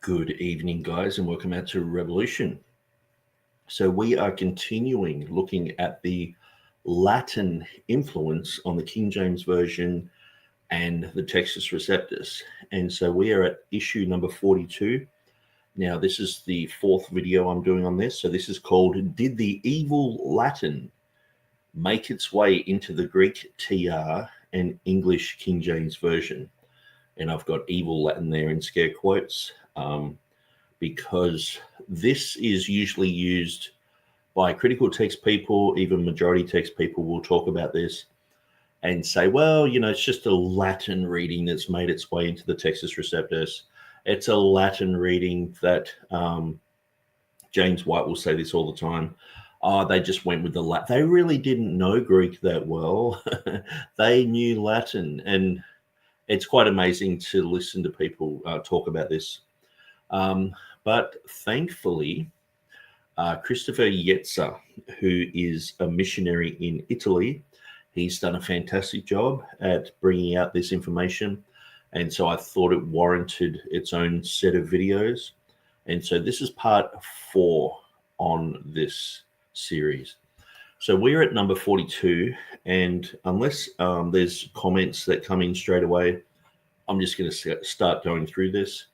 Good evening, guys, and welcome out to Revolution. So we are continuing looking at the Latin influence on the King James Version and the Textus Receptus. And so we are at issue number 42. Now, this is the fourth video I'm doing on this. So this is called, Did the Evil Latin Make Its Way into the Greek TR and English King James Version? And I've got evil Latin there in scare quotes. Because this is usually used by critical text people, even majority text people will talk about this and say, well, you know, it's just a Latin reading that's made its way into the Textus Receptus. It's a Latin reading that James White will say this all the time. Oh, they just went with the Latin. They really didn't know Greek that well. They knew Latin. And it's quite amazing to listen to people talk about this. But thankfully, Christopher Yetzer, who is a missionary in Italy, he's done a fantastic job at bringing out this information. And so I thought it warranted its own set of videos. And so this is part 4 on this series. So we're at number 42. And unless there's comments that come in straight away, I'm just going to start going through this.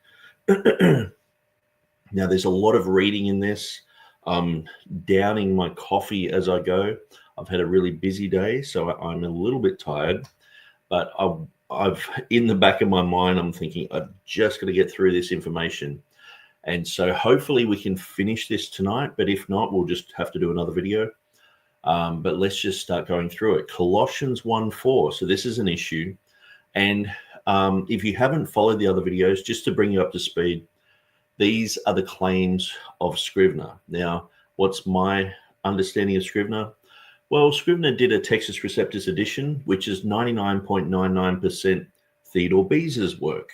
Now, there's a lot of reading in this. I'm downing my coffee as I go. I've had a really busy day, so I'm a little bit tired. But I've in the back of my mind, I'm thinking, I've just got to get through this information. And so hopefully we can finish this tonight. But if not, we'll just have to do another video. But let's just start going through it. Colossians 1:4. So this is an issue. And if you haven't followed the other videos, just to bring you up to speed, these are the claims of Scrivener. Now, what's my understanding of Scrivener? Well, Scrivener did a Textus Receptus edition, which is 99.99% Theodore Beza's work.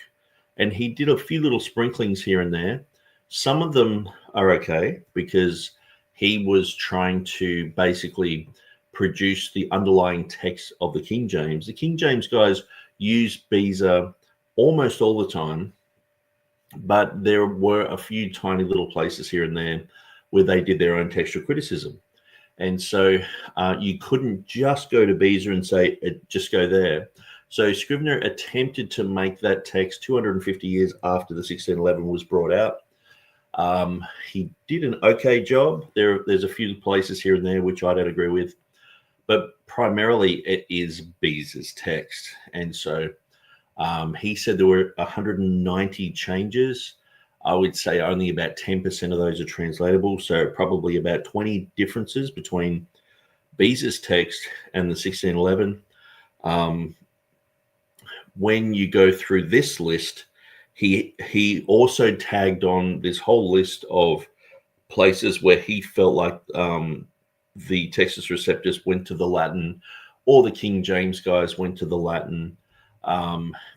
And he did a few little sprinklings here and there. Some of them are okay because he was trying to basically produce the underlying text of the King James. The King James guys use Beza almost all the time. But there were a few tiny little places here and there where they did their own textual criticism. And so you couldn't just go to Beza and say, just go there. So Scrivener attempted to make that text 250 years after the 1611 was brought out. He did an okay job. There's a few places here and there which I don't agree with. But primarily it is Beza's text. And so he said there were 190 changes. I would say only about 10% of those are translatable. So probably about 20 differences between Beza's text and the 1611. When you go through this list, he also tagged on this whole list of places where he felt like the Textus Receptus went to the Latin or the King James guys went to the Latin.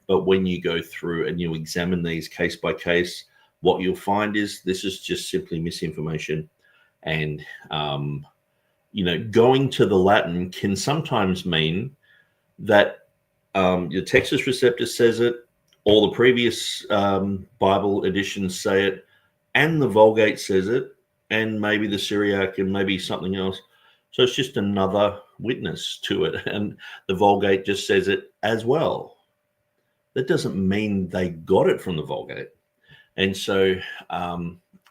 But when you go through and you examine these case by case, what you'll find is this is just simply misinformation. And, going to the Latin can sometimes mean that your Textus Receptus says it, all the previous Bible editions say it, and the Vulgate says it, and maybe the Syriac and maybe something else. So it's just another witness to it. And the Vulgate just says it as well. That doesn't mean they got it from the Vulgate. And so,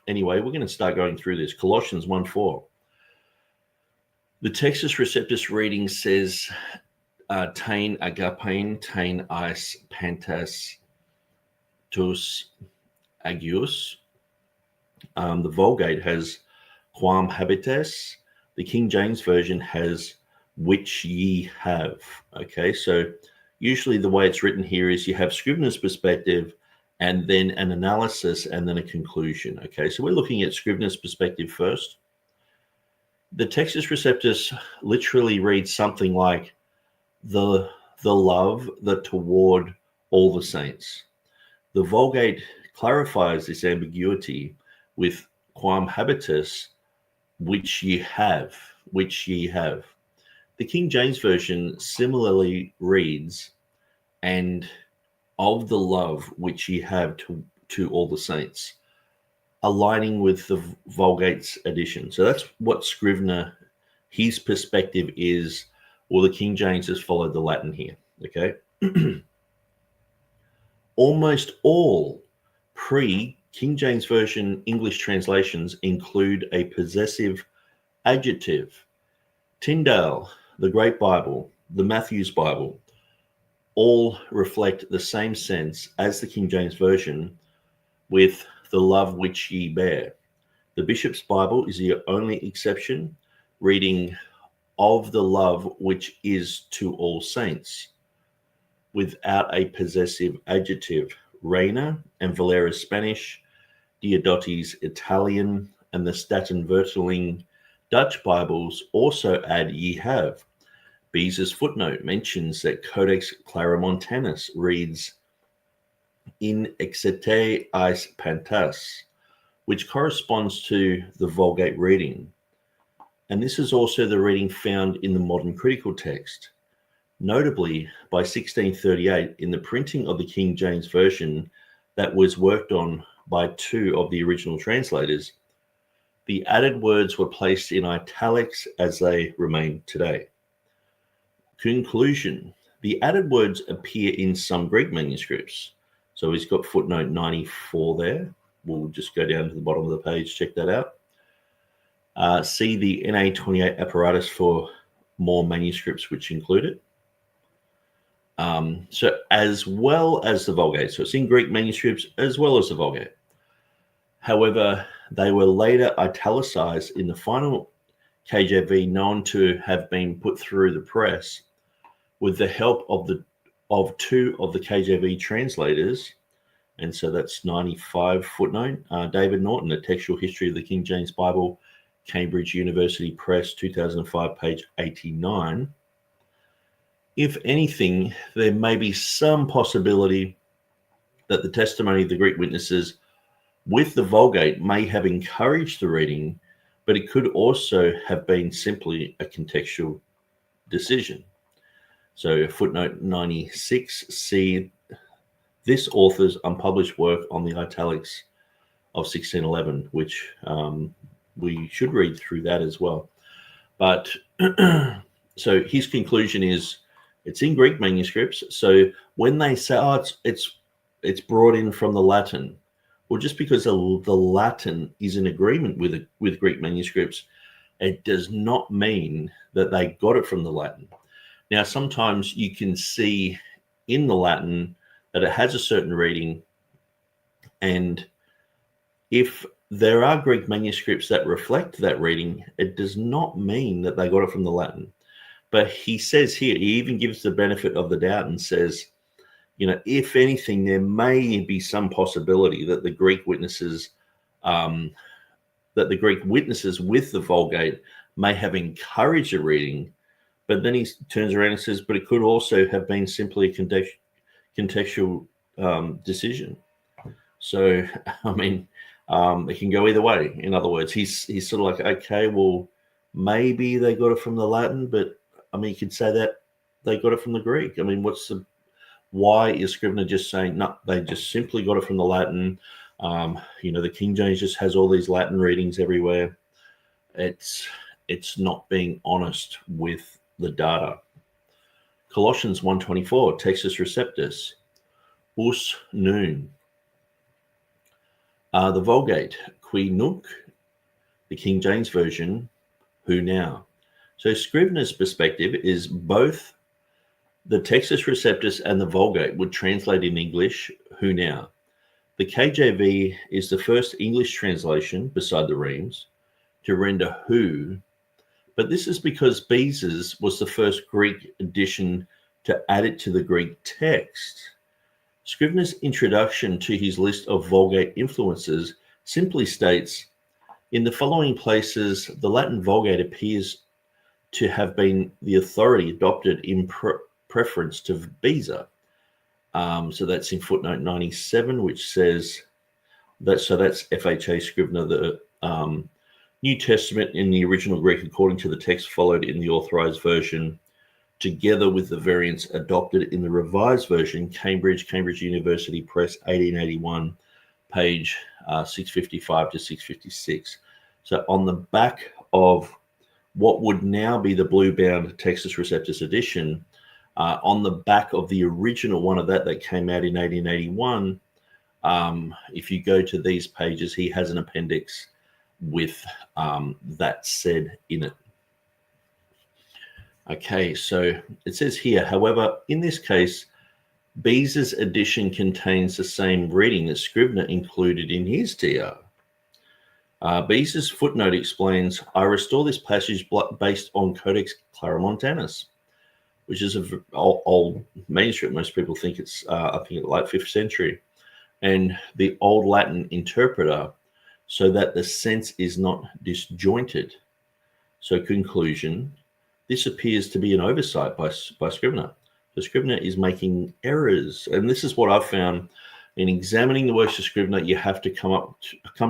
anyway, we're going to start going through this. Colossians 1:4. The Textus Receptus reading says, tain agapein, tain eis pantas tus agius. The Vulgate has quam habites. The King James Version has which ye have. Okay, so usually the way it's written here is you have Scrivener's perspective and then an analysis and then a conclusion. Okay, so we're looking at Scrivener's perspective first. The Textus Receptus literally reads something like the love that toward all the saints. The Vulgate clarifies this ambiguity with quam habitus, which ye have, which ye have. The King James Version similarly reads, and of the love which ye have to all the saints, aligning with the Vulgate's edition. So that's what Scrivener, his perspective is, or the King James has followed the Latin here, okay? Almost all pre-King James Version English translations include a possessive adjective. Tyndale, the Great Bible, the Matthew's Bible, all reflect the same sense as the King James Version with the love which ye bear. The Bishop's Bible is the only exception, reading of the love which is to all saints, without a possessive adjective. Reina and Valera's Spanish, Diodati's Italian, and the Statenvertaling Dutch Bibles also add ye have. Beza's footnote mentions that Codex Claromontanus reads in exete eis pantas, which corresponds to the Vulgate reading. And this is also the reading found in the modern critical text. Notably, by 1638, in the printing of the King James Version that was worked on by two of the original translators, the added words were placed in italics as they remain today. Conclusion. The added words appear in some Greek manuscripts. So he's got footnote 94 there. We'll just go down to the bottom of the page, check that out. See the NA28 apparatus for more manuscripts which include it. So as well as the Vulgate. So it's in Greek manuscripts as well as the Vulgate. However, they were later italicized in the final KJV, known to have been put through the press with the help of two of the KJV translators. And so that's 95 footnote. David Norton, A Textual History of the King James Bible, Cambridge University Press, 2005, page 89. If anything, there may be some possibility that the testimony of the Greek witnesses with the Vulgate may have encouraged the reading, but it could also have been simply a contextual decision. So footnote 96, see this author's unpublished work on the italics of 1611, which we should read through that as well. But so his conclusion is it's in Greek manuscripts. So when they say, oh, it's brought in from the Latin, well, just because the Latin is in agreement with Greek manuscripts, it does not mean that they got it from the Latin. Now, sometimes you can see in the Latin that it has a certain reading, and if there are Greek manuscripts that reflect that reading, it does not mean that they got it from the Latin. But he says here, he even gives the benefit of the doubt and says, you know, if anything, there may be some possibility that the Greek witnesses, with the Vulgate may have encouraged a reading. But then he turns around and says, but it could also have been simply a contextual decision. So, I mean, it can go either way. In other words, he's sort of like, okay, well, maybe they got it from the Latin, but I mean, you could say that they got it from the Greek. I mean, why is Scrivener just saying, no, they just simply got it from the Latin? You know, the King James just has all these Latin readings everywhere. It's not being honest with the data. Colossians 1:24, Textus Receptus, us nun. The Vulgate, qui nunc, the King James Version, who now. So Scrivener's perspective is both the Textus Receptus and the Vulgate would translate in English, who now. The KJV is the first English translation, beside the Reem's, to render who, but this is because Beza's was the first Greek edition to add it to the Greek text. Scrivener's introduction to his list of Vulgate influences simply states, in the following places, the Latin Vulgate appears to have been the authority adopted in preference to Beza. So that's in footnote 97, which says that, so that's FHA Scrivener, the New Testament in the original Greek according to the text followed in the authorized version, together with the variants adopted in the revised version, Cambridge University Press, 1881, page 655 to 656. So on the back of what would now be the blue-bound Textus Receptus edition, on the back of the original one of that came out in 1881, if you go to these pages, he has an appendix with that said in it. Okay, so it says here, however, in this case, Beza's edition contains the same reading that Scrivener included in his TR. Beza's footnote explains, I restore this passage based on Codex Claromontanus, which is an old manuscript. Most people think it's, I think, late 5th century, and the Old Latin interpreter, so that the sense is not disjointed. So conclusion, this appears to be an oversight by Scrivener. The Scrivener is making errors, and this is what I've found in examining the works of Scrivener. You have to come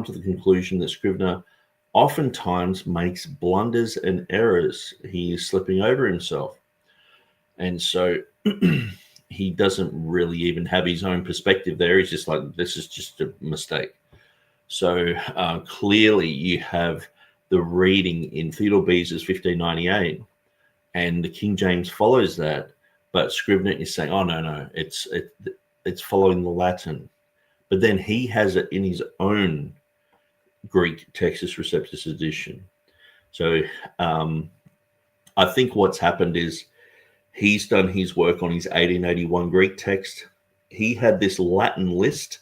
to the conclusion that Scrivener oftentimes makes blunders and errors. He is slipping over himself, and so he doesn't really even have his own perspective there. He's just like, this is just a mistake. So clearly you have the reading in Theodore Beza's 1598, and the King James follows that, but Scrivener is saying, oh, no, it's following the Latin. But then he has it in his own Greek Textus Receptus edition. So I think what's happened is he's done his work on his 1881 Greek text. He had this Latin list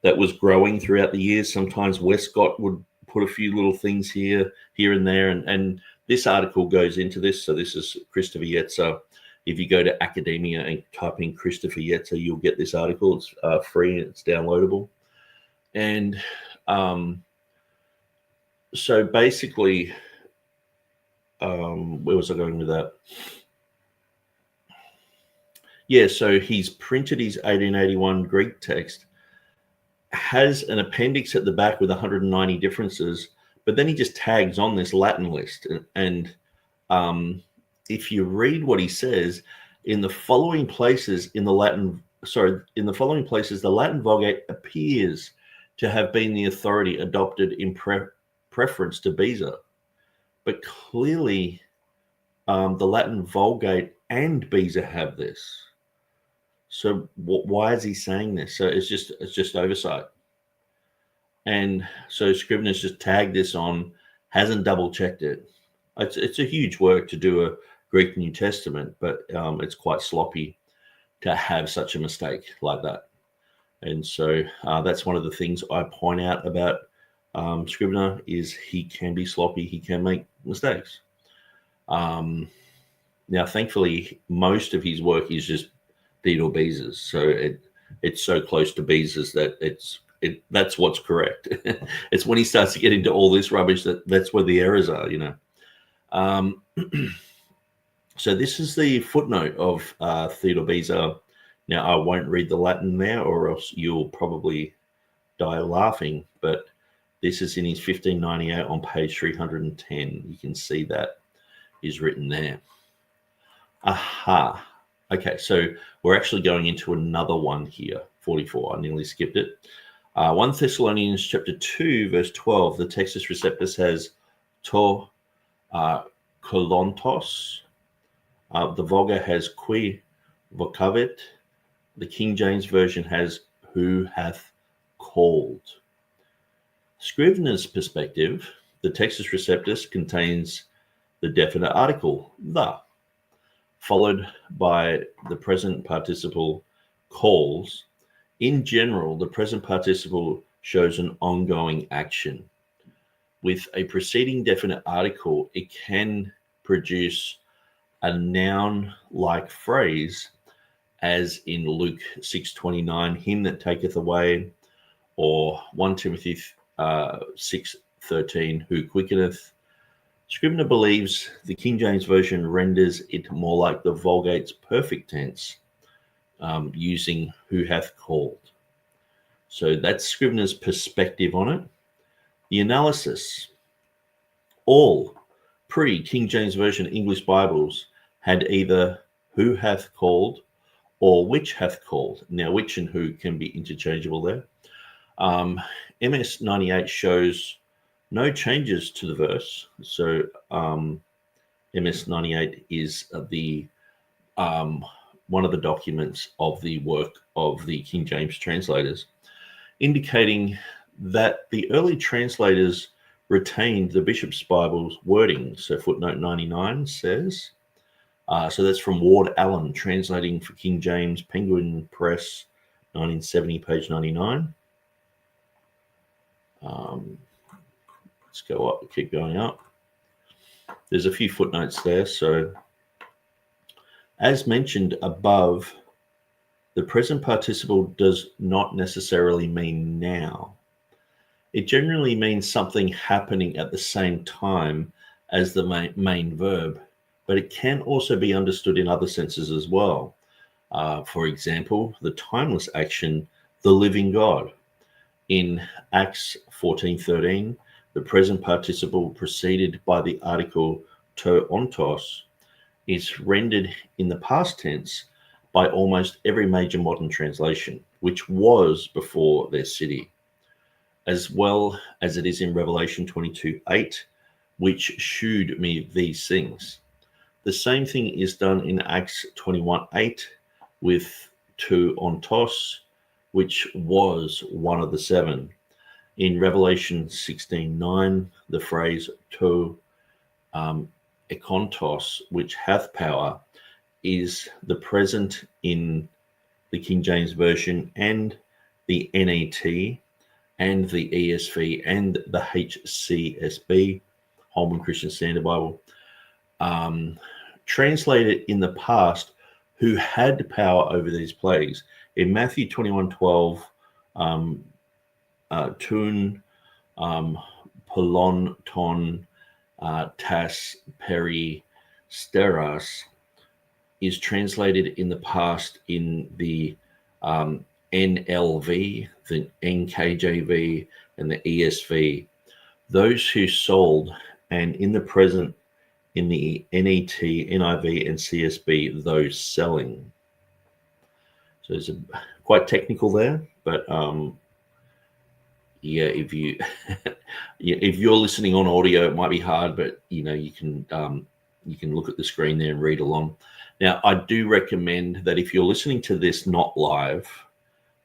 that was growing throughout the years. Sometimes Westcott would put a few little things here and there, and this article goes into this. So this is Christopher Yetzer. If you go to Academia and type in Christopher Yetzer, you'll get this article. It's free and it's downloadable. And so basically, where was I going with that? Yeah, so he's printed his 1881 Greek text, has an appendix at the back with 190 differences, but then he just tags on this Latin list. And if you read what he says, in the following places the Latin Vulgate appears to have been the authority adopted in preference to Beza. But clearly the Latin Vulgate and Beza have this. So why is he saying this? So it's just oversight. And so Scrivener's just tagged this on, hasn't double checked it. It's a huge work to do a Greek New Testament, but it's quite sloppy to have such a mistake like that. And so that's one of the things I point out about Scrivener is he can be sloppy, he can make mistakes. Now, thankfully, most of his work is just Theodore Beza's, so it's so close to Beza's that that's what's correct. It's when he starts to get into all this rubbish that's where the errors are, you know. So this is the footnote of Theodore Beza. Now, I won't read the Latin there, or else you'll probably die laughing, but this is in his 1598 on page 310. You can see that is written there. Aha. Okay, so we're actually going into another one here, 44. I nearly skipped it. 1 Thessalonians chapter 2, verse 12. The Textus Receptus has to kolontos. The Vulgate has qui vocavit. The King James Version has who hath called. Scrivener's perspective, the Textus Receptus contains the definite article, the, followed by the present participle calls. In general, the present participle shows an ongoing action. With a preceding definite article, it can produce a noun-like phrase, as in Luke 6:29, him that taketh away, or 1 Timothy 6:13, who quickeneth. Scrivener believes the King James Version renders it more like the Vulgate's perfect tense, using who hath called. So that's Scrivener's perspective on it. The analysis. All pre-King James Version English Bibles had either who hath called or which hath called. Now, which and who can be interchangeable there. MS 98 shows no changes to the verse. So MS 98 is the one of the documents of the work of the King James translators, indicating that the early translators retained the Bishop's Bible's wording. So footnote 99 says, so that's from Ward Allen, translating for King James, Penguin Press, 1970, page 99. Let's go up, keep going up. There's a few footnotes there. So as mentioned above, the present participle does not necessarily mean now. It generally means something happening at the same time as the main verb, but it can also be understood in other senses as well. For example, the timeless action, the living God. In Acts 14:13, the present participle preceded by the article to ontos is rendered in the past tense by almost every major modern translation, which was before their city, as well as it is in Revelation 22:8, which shewed me these things. The same thing is done in Acts 21:8 with to ontos, which was one of the seven. In Revelation 16:9, the phrase to ekontos, which hath power, is the present in the King James Version and the NET and the ESV and the HCSB, Holman Christian Standard Bible. Translated in the past, who had power over these plagues. In Matthew 21:12, tun polon ton tas peri steras is translated in the past in the NLV, the NKJV, and the ESV. Those who sold, and in the present in the NET, NIV, and CSB, those selling. So it's quite technical there, but yeah, if you if you're listening on audio, it might be hard, but you can look at the screen there and read along. Now, I do recommend that if you're listening to this not live,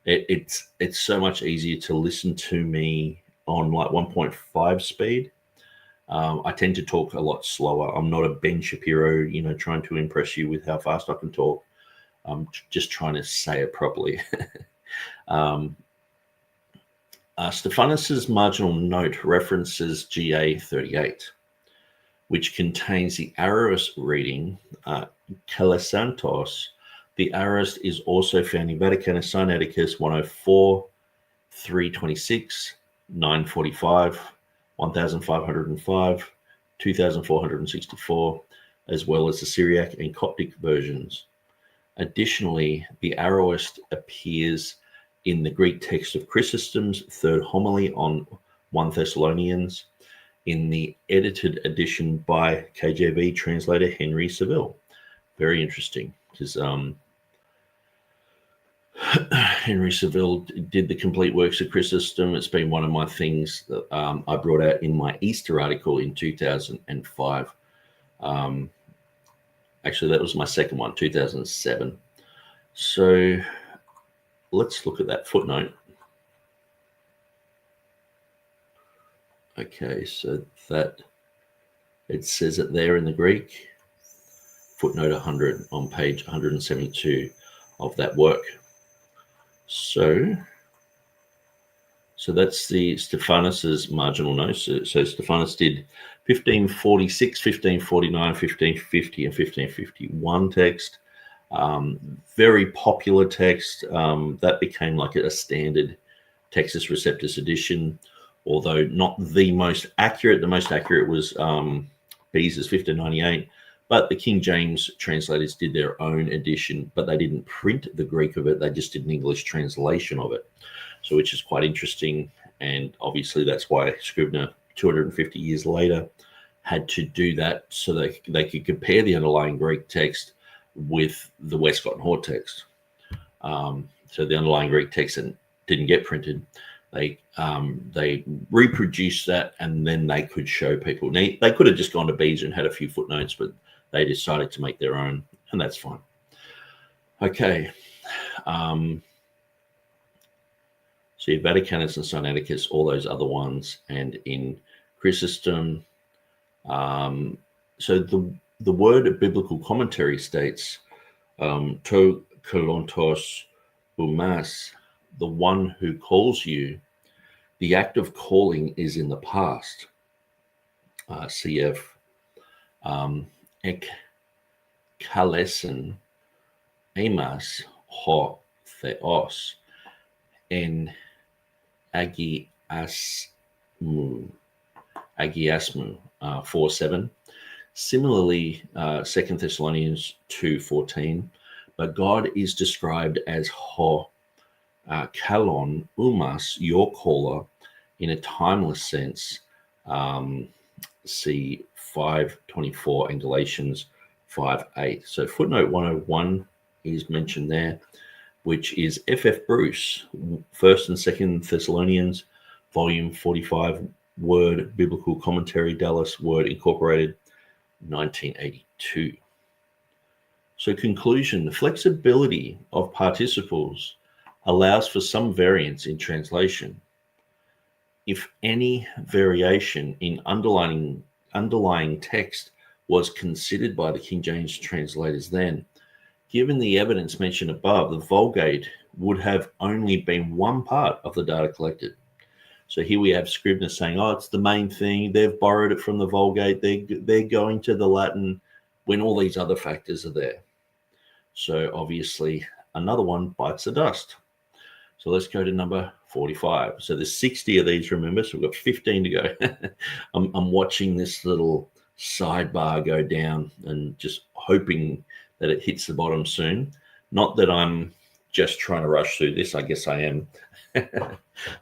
it's so much easier to listen to me on like 1.5 speed. I tend to talk a lot slower. I'm not a Ben Shapiro, trying to impress you with how fast I can talk. I'm just trying to say it properly. Stephanus's marginal note references GA 38, which contains the aorist reading, Kelesantos. The aorist is also found in Vaticanus Sinaiticus 104, 326, 945, 1505, 2464, as well as the Syriac and Coptic versions. Additionally, the aorist appears in the Greek text of Chrysostom's third homily on 1 Thessalonians, in the edited edition by KJV translator Henry Saville. Very interesting, because Henry Saville did the complete works of Chrysostom. It's been one of my things that I brought out in my Easter article in 2005. Actually, that was my second one, 2007. So let's look at that footnote. Okay, so that it says it there in the Greek, footnote 100 on page 172 of that work. So that's the Stephanus's marginal note. So Stephanus did 1546, 1549, 1550, and 1551 text. Very popular text. That became like a standard Textus Receptus edition, although not the most accurate. The most accurate was Beza's 1598. But the King James translators did their own edition, but they didn't print the Greek of it. They just did an English translation of it. So which is quite interesting. And obviously that's why Scrivener, 250 years later, had to do that so that they could compare the underlying Greek text with the Westcott and Hort text. So the underlying Greek text didn't get printed. They reproduced that, and then they could show people. Now, they could have just gone to Beezer and had a few footnotes, but they decided to make their own, and that's fine. Okay. So Vaticanus and Sinaiticus, all those other ones, and in Chrysostom. So the word biblical commentary states, to kalontos umas, the one who calls you. The act of calling is in the past. Cf. Ek kalesen emas ho theos en agiasmu 4:7. Similarly, 2 Thessalonians 2:14, but God is described as ho kalon umas, your caller, in a timeless sense. See 5:24 and Galatians 5:8. So footnote 101 is mentioned there, which is F.F. Bruce, 1st and 2nd Thessalonians, volume 45, Word Biblical Commentary, Dallas Word Incorporated, 1982. So conclusion, the flexibility of participles allows for some variance in translation. If any variation in underlying text was considered by the King James translators then, given the evidence mentioned above, the Vulgate would have only been one part of the data collected. So here we have Scrivener saying, oh, it's the main thing. They've borrowed it from the Vulgate. They're going to the Latin when all these other factors are there. So obviously another one bites the dust. So let's go to number 45. So there's 60 of these, remember, so we've got 15 to go. I'm watching this little sidebar go down and just hoping that it hits the bottom soon. Not that I'm just trying to rush through this. I guess I am.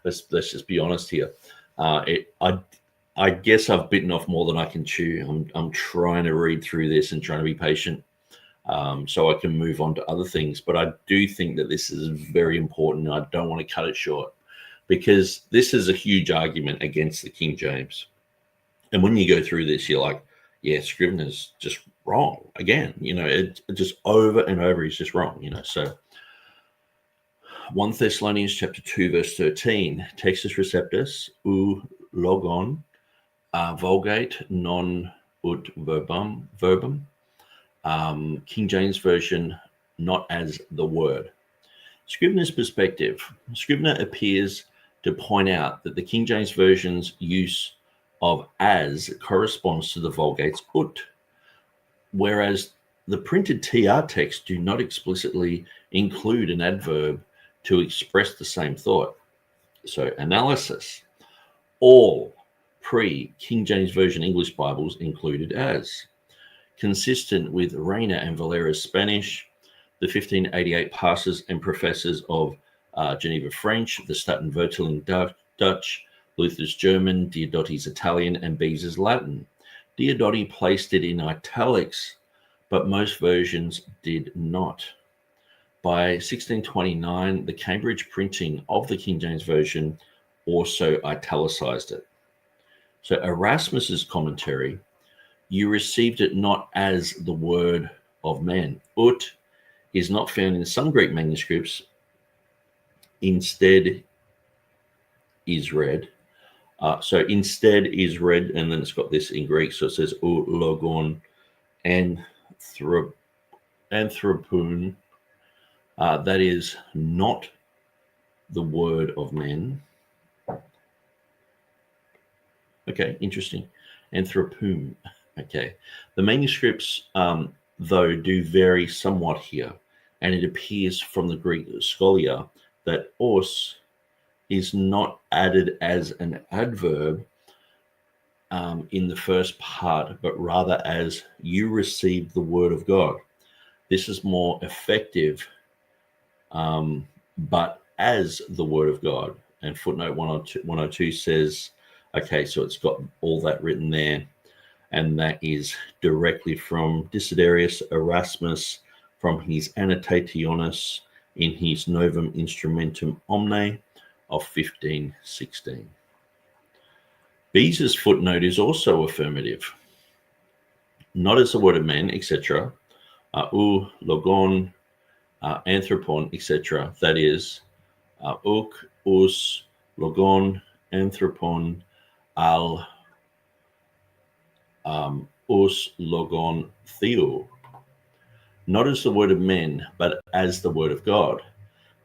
Let's just be honest here. I guess I've bitten off more than I can chew. I'm trying to read through this and trying to be patient, so I can move on to other things. But I do think that this is very important, and I don't want to cut it short, because this is a huge argument against the King James. And when you go through this, you're like, yeah, Scrivener's just wrong again. It just over and over, he's just wrong. So 1 Thessalonians chapter 2, verse 13, Textus Receptus, u logon, Vulgate non ut verbum, King James Version, not as the word. Scrivener's perspective. Scrivener appears to point out that the King James Version's use of as corresponds to the Vulgate's ut, whereas the printed TR texts do not explicitly include an adverb to express the same thought. So analysis. All pre-King James Version English Bibles included as. Consistent with Reina and Valera's Spanish, the 1588 pastors and professors of Geneva French, the Statenvertaling Dutch, Luther's German, Diodati's Italian, and Beza's Latin. Diodati placed it in italics, but most versions did not. By 1629, the Cambridge printing of the King James Version also italicized it. So Erasmus's commentary, you received it not as the word of man. Ut is not found in some Greek manuscripts. Instead is read. Instead is read, and then it's got this in Greek. So it says u logon anthropun. That is not the word of men. Okay, interesting. Anthropum. Okay. The manuscripts, though, do vary somewhat here, and it appears from the Greek scholia that os is not added as an adverb in the first part, but rather as you received the word of God. This is more effective, but as the word of God. And footnote 102 says, okay, so it's got all that written there, and that is directly from Desiderius Erasmus from his Annotationis in his Novum Instrumentum Omne, of 1516. Beza's footnote is also affirmative. Not as the word of men, etc., logon, anthropon, etc., that is, uk, us, logon, anthropon, al, us, logon, theo. Not as the word of men, but as the word of God,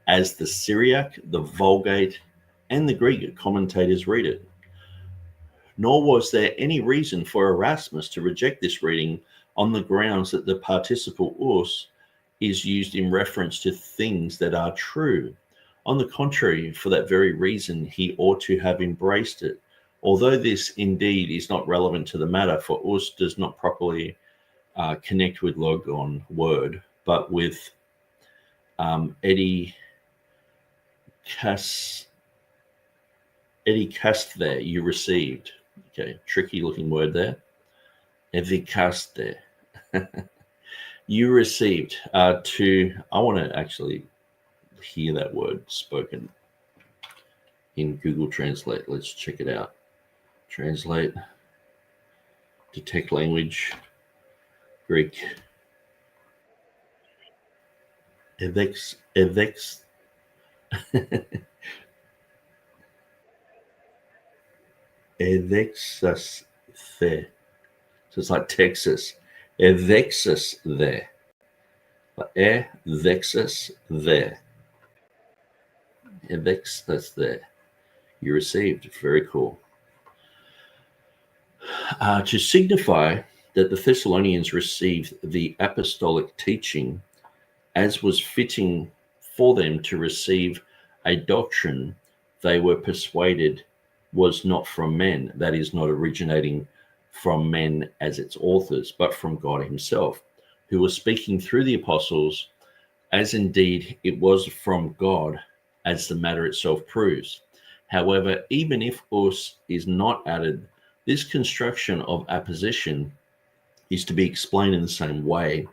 as the Syriac, the Vulgate, and the Greek commentators read it. Nor was there any reason for Erasmus to reject this reading on the grounds that the participle us is used in reference to things that are true. On the contrary, for that very reason, he ought to have embraced it, although this indeed is not relevant to the matter, for us does not properly connect with logon, word, but with Eddie cast there, you received. Okay, tricky looking word there. Evikaste. You received I want to actually hear that word spoken in Google Translate. Let's check it out. Translate, detect language, Greek. Evix. Evexus there. So it's like Texas. Evexus there. Evexus there. Evexus there. You received. Very cool. To signify that the Thessalonians received the apostolic teaching as was fitting for them to receive a doctrine they were persuaded was not from men, that is, not originating from men as its authors, but from God himself, who was speaking through the apostles, as indeed it was from God, as the matter itself proves. However, even if us is not added, this construction of apposition is to be explained in the same way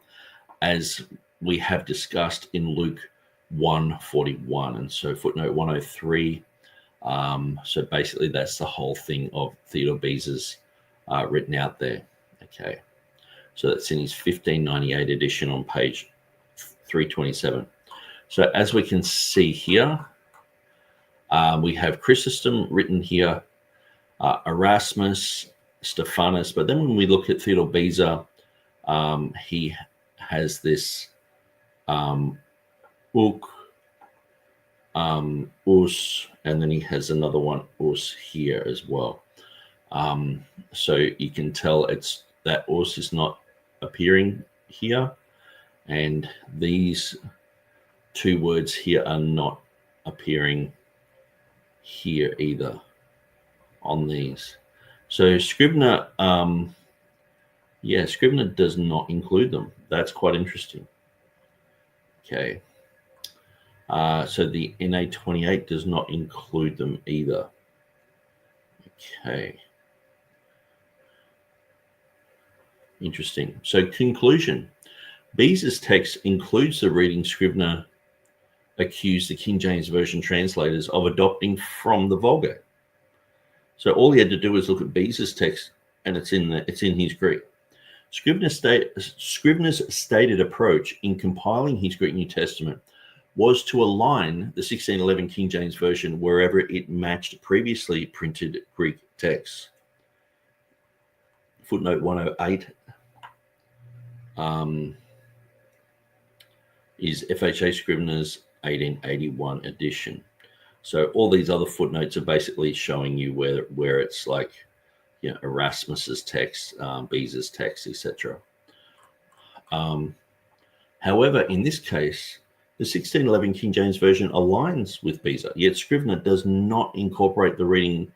as we have discussed in Luke 1:41. And so footnote 103. So basically that's the whole thing of Theodore Beza's written out there. Okay. So that's in his 1598 edition on page 327. So as we can see here, we have Chrysostom written here, Erasmus, Stephanus, but then when we look at Theodore Beza, he has this uk, us, and then he has another one, us, here as well. So you can tell it's that us is not appearing here, and these two words here are not appearing here either on these. So Scrivener, Scrivener does not include them. That's quite interesting. Okay. So the NA28 does not include them either. Okay. Interesting. So conclusion. Beza's text includes the reading Scrivener accused the King James Version translators of adopting from the Vulgate. So all he had to do was look at Beza's text, and it's in his Greek. Scrivener's stated approach in compiling his Greek New Testament was to align the 1611 King James Version wherever it matched previously printed Greek texts. Footnote 108 is FHA Scrivener's 1881 edition. So all these other footnotes are basically showing you where it's like, you know, Erasmus's text, Beza's text, etc. However, in this case, the 1611 King James Version aligns with Beza, yet Scrivener does not incorporate the reading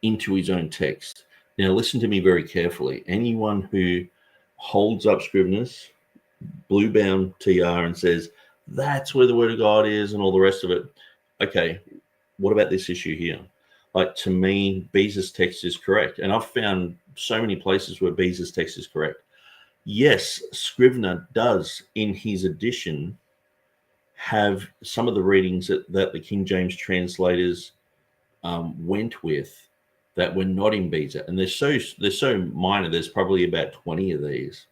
into his own text. Now, listen to me very carefully. Anyone who holds up Scrivener's blue-bound TR and says, that's where the Word of God is and all the rest of it. Okay, what about this issue here? Like, to me, Beza's text is correct. And I've found so many places where Beza's text is correct. Yes, Scrivener does, in his edition, have some of the readings that the King James translators went with that were not in Beza, and they're so minor. There's probably about 20 of these,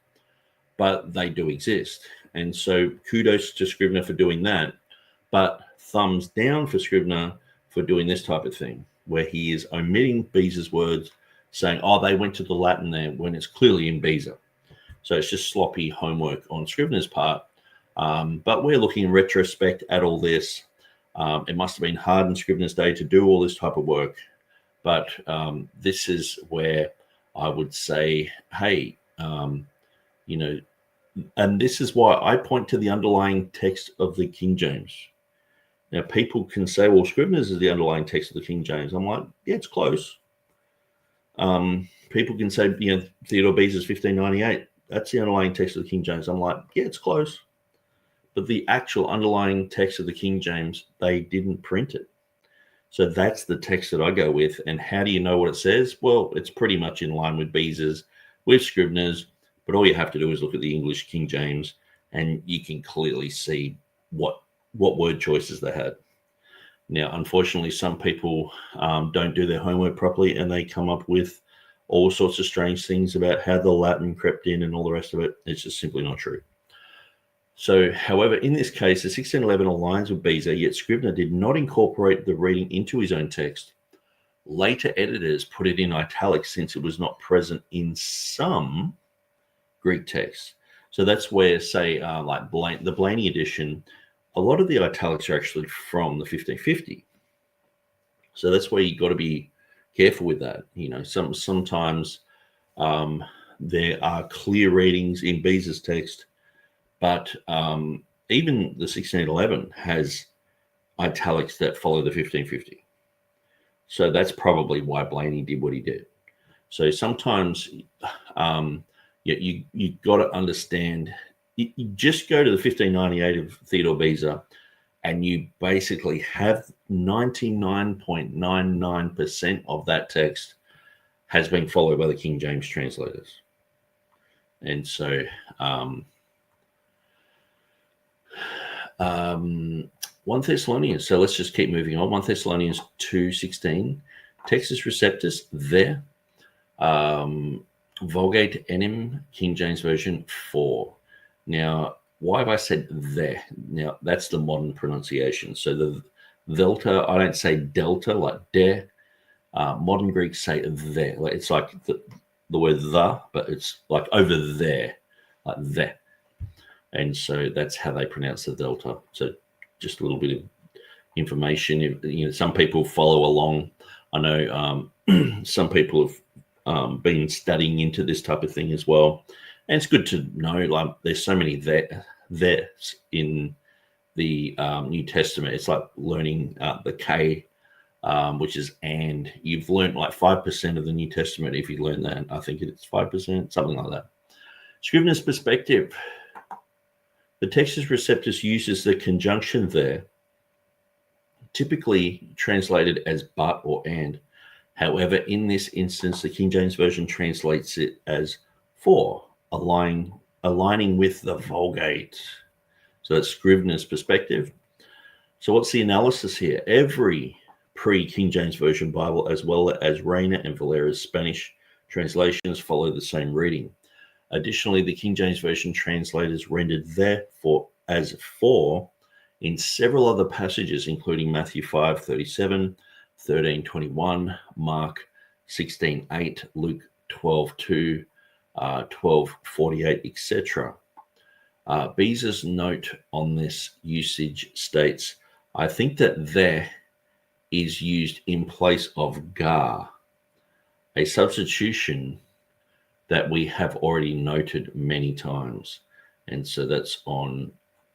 but they do exist. And so kudos to Scrivener for doing that, but thumbs down for Scrivener for doing this type of thing, where he is omitting Beza's words, saying, oh, they went to the Latin there, when it's clearly in Beza. So it's just sloppy homework on Scrivener's part. But we're looking in retrospect at all this. It must have been hard in Scrivener's day to do all this type of work. But this is where I would say, hey, you know, and this is why I point to the underlying text of the King James. Now, people can say, well, Scrivener's is the underlying text of the King James. I'm like, yeah, it's close. People can say, you know, Theodore Beza's 1598. That's the underlying text of the King James. I'm like, yeah, it's close. But the actual underlying text of the King James, they didn't print it. So that's the text that I go with. And how do you know what it says? Well, it's pretty much in line with Beza's, with Scrivener's, but all you have to do is look at the English King James, and you can clearly see what word choices they had. Now, unfortunately, some people don't do their homework properly, and they come up with all sorts of strange things about how the Latin crept in and all the rest of it. It's just simply not true. So, however, in this case, the 1611 aligns with Beza, yet Scrivener did not incorporate the reading into his own text. Later editors put it in italics since it was not present in some Greek texts. So that's where, say, like the Blaney edition, a lot of the italics are actually from the 1550. So that's where you've got to be careful with that. You know, sometimes there are clear readings in Beza's text, but even the 1611 has italics that follow the 1550. So that's probably why Blaney did what he did. So sometimes you got to understand, you just go to the 1598 of Theodore Beza, and you basically have 99.99% of that text has been followed by the King James translators. And so 1 Thessalonians, so let's just keep moving on. 1 Thessalonians 2:16, Textus Receptus, there. Vulgate Enim, King James Version 4. Now, why have I said there? Now, that's the modern pronunciation. So the delta, I don't say delta like de. Modern Greeks say there. It's like the word the, but it's like over there, like there. And so that's how they pronounce the delta. So just a little bit of information. You know, some people follow along. I know some people have been studying into this type of thing as well. And it's good to know, like, there's so many there's in the New Testament. It's like learning the K, which is and. You've learned like 5% of the New Testament if you learn that. I think it's 5%, something like that. Scrivener's perspective. The Textus Receptus uses the conjunction there, typically translated as but or and. However, in this instance, the King James Version translates it as for, aligning with the Vulgate. So that's Scrivener's perspective. So what's the analysis here? Every pre-King James Version Bible, as well as Reina and Valera's Spanish translations, follow the same reading. Additionally, the King James Version translators rendered therefore as for in several other passages, including Matthew 5:37, 13:21, Mark 16:8, Luke 12:2, 12:48, etc. Beza's note on this usage states, I think that there is used in place of gar, a substitution that we have already noted many times. And so that's on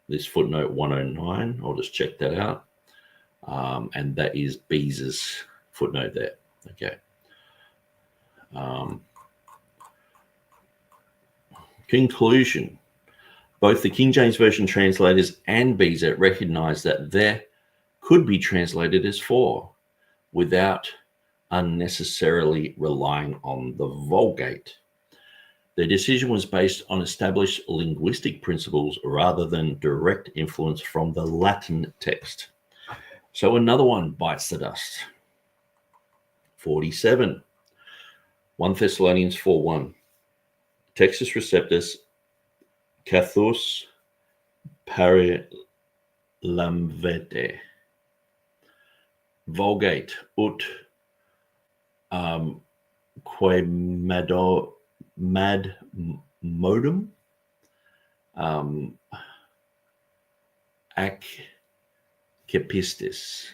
this footnote 109. I'll just check that out. And that is Beza's footnote there. Okay. Conclusion. Both the King James Version translators and Beza recognize that there could be translated as for without unnecessarily relying on the Vulgate. Their decision was based on established linguistic principles rather than direct influence from the Latin text. So another one bites the dust. 47. 1 Thessalonians 4:1. Textus Receptus Cathus Paralamvete. Vulgate ut quae mad modum ac capistis.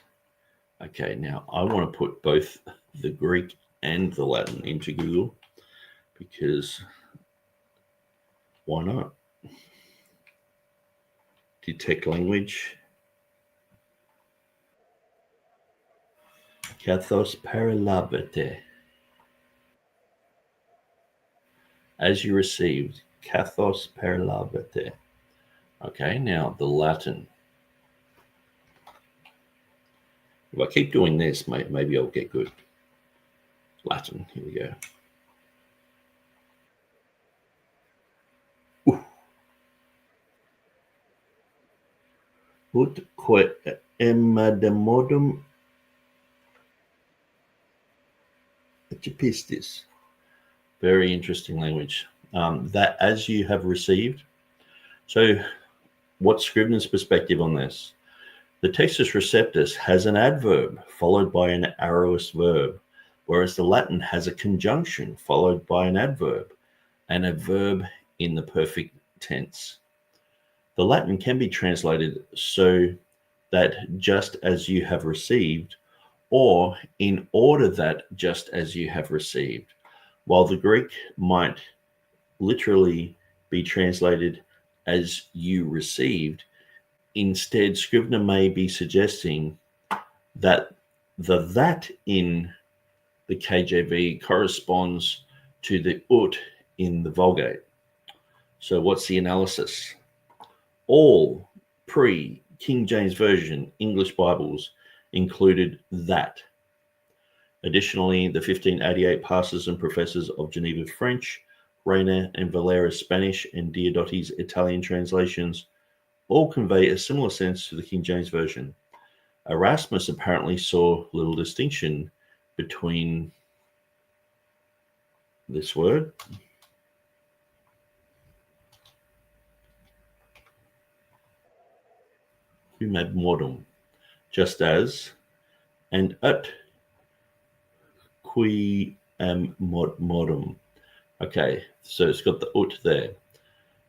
Okay, now I want to put both the Greek and the Latin into Google because why not? Detect language. Kathos paralabete. As you received. Kathos paralabete. Okay, now the Latin. If I keep doing this, maybe I'll get good. Latin, here we go. Ut quae emademodum epistis. Very interesting language. That as you have received. So what's Scrivener's perspective on this? The Textus Receptus has an adverb followed by an aorist verb, whereas the Latin has a conjunction followed by an adverb and a verb in the perfect tense. The Latin can be translated so that just as you have received, or in order that just as you have received, while the Greek might literally be translated as you received. Instead, Scrivener may be suggesting that the that in the KJV corresponds to the ut in the Vulgate. So what's the analysis? All pre-King James Version English Bibles included that. Additionally, the 1588 pastors and professors of Geneva French, Reina and Valera's Spanish, and Diodati's Italian translations all convey a similar sense to the King James Version. Erasmus apparently saw little distinction between this word humad modum, just as, and ut qui modum. Okay, so it's got the ut there.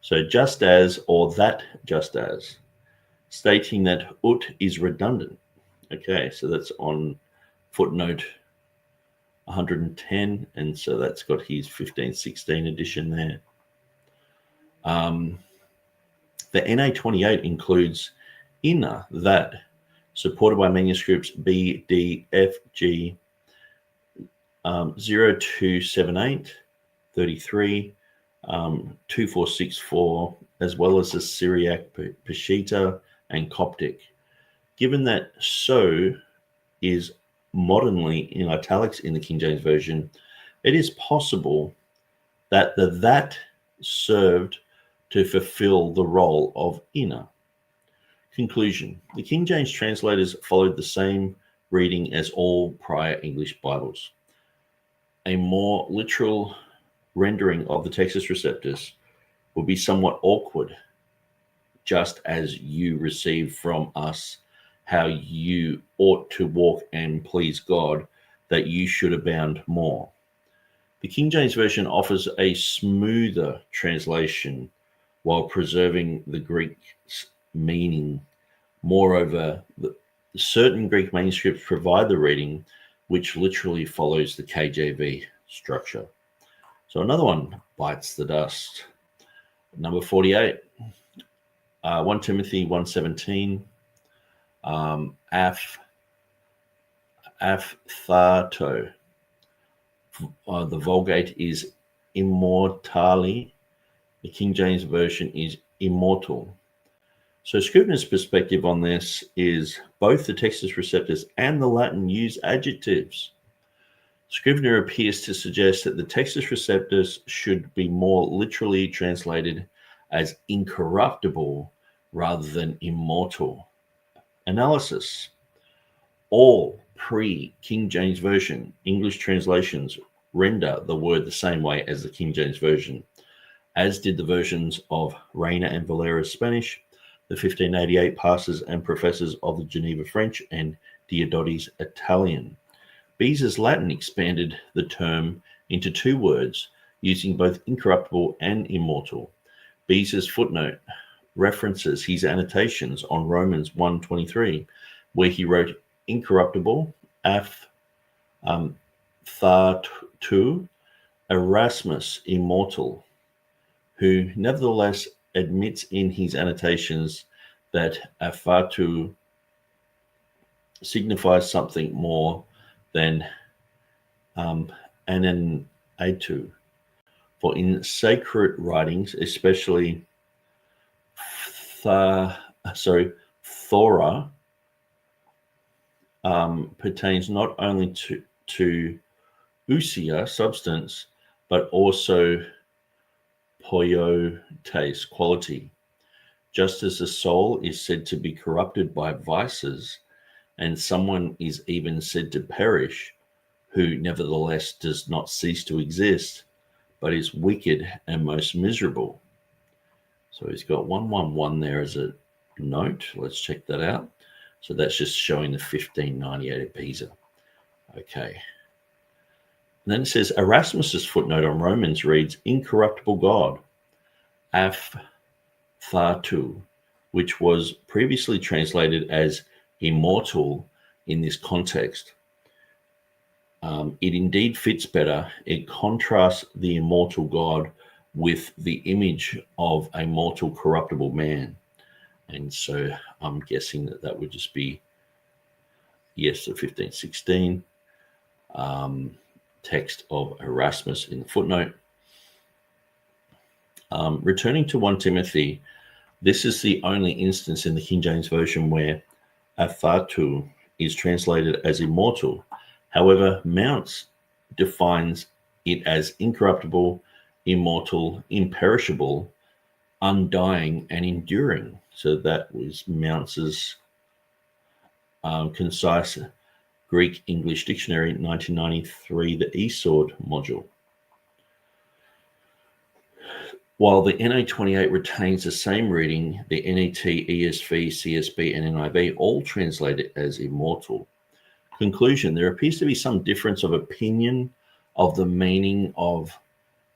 So just as, or that just as, stating that ut is redundant. Okay, so that's on footnote 110, and so that's got his 1516 edition there. The NA28 includes inner that, supported by manuscripts B, D, F, G, 0278, 33, 2464, as well as the Syriac, Peshitta, and Coptic. Given that so is modernly in italics in the King James Version, it is possible that the that served to fulfill the role of inner. Conclusion. The King James translators followed the same reading as all prior English Bibles. A more literal rendering of the Textus Receptus would be somewhat awkward, just as you receive from us how you ought to walk and please God, that you should abound more. The King James Version offers a smoother translation while preserving the Greek's meaning. Moreover, certain Greek manuscripts provide the reading which literally follows the KJV structure. So another one bites the dust. Number 48, 1 Timothy 1:17, aphthato. The Vulgate is immortali. The King James Version is immortal. So Scrivener's perspective on this is both the Textus Receptus and the Latin use adjectives. Scrivener appears to suggest that the Textus Receptus should be more literally translated as incorruptible rather than immortal. Analysis. All pre-King James Version English translations render the word the same way as the King James Version, as did the versions of Reina and Valera's Spanish, the 1588 pastors and professors of the Geneva French, and Diodati's Italian. Beza's Latin expanded the term into two words, using both incorruptible and immortal. Beza's footnote references his annotations on Romans 1:23, where he wrote incorruptible, tu, Erasmus, immortal, who nevertheless admits in his annotations that afatu signifies something more than ananatu. For in sacred writings, especially Thora, pertains not only to ousia, substance, but also poiotes, quality. Just as the soul is said to be corrupted by vices, and someone is even said to perish, who nevertheless does not cease to exist, but is wicked and most miserable. So he's got 111 there as a note. Let's check that out. So that's just showing the 1598 at Pisa. Okay. And then it says Erasmus's footnote on Romans reads incorruptible God, afthatu, which was previously translated as immortal in this context. It indeed fits better. It contrasts the immortal God with the image of a mortal, corruptible man. And so I'm guessing that would just be, yes, the 1516 text of Erasmus in the footnote. Returning to 1 Timothy, this is the only instance in the King James Version where afatu is translated as immortal. However, Mounce defines it as incorruptible, immortal, imperishable, undying, and enduring. So that was Mounce's concise Greek English Dictionary, 1993, the eSword module. While the NA28 retains the same reading, the NET, ESV, CSB, and NIV all translate it as immortal. Conclusion: there appears to be some difference of opinion of the meaning of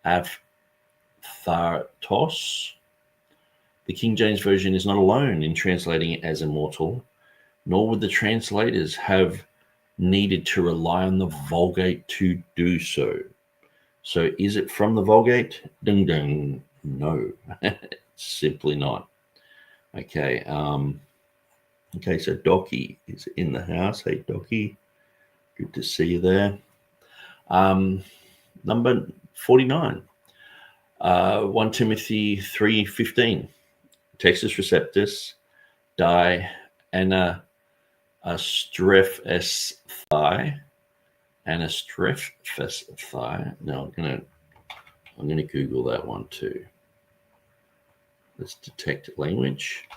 aphthartos. The King James Version is not alone in translating it as immortal, nor would the translators have needed to rely on the Vulgate to do so. So is it from the Vulgate? Ding ding. No, simply not. Okay. Okay, so Docky is in the house. Hey, Docky. Good to see you there. Number 49. 1 Timothy 3:15. Textus Receptus, die anastrephes thigh. Now I'm gonna Google that one too. Let's detect language.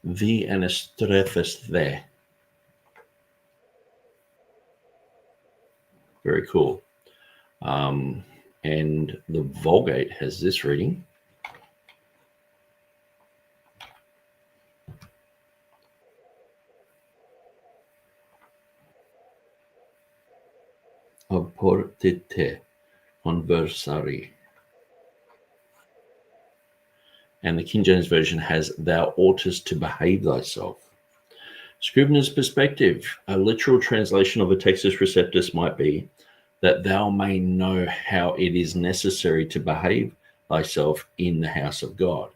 The anastrephes there. Very cool. And the Vulgate has this reading. Apportite conversari. And the King James Version has thou oughtest to behave thyself. Scrivener's perspective, a literal translation of the Textus Receptus might be that thou may know how it is necessary to behave thyself in the house of God.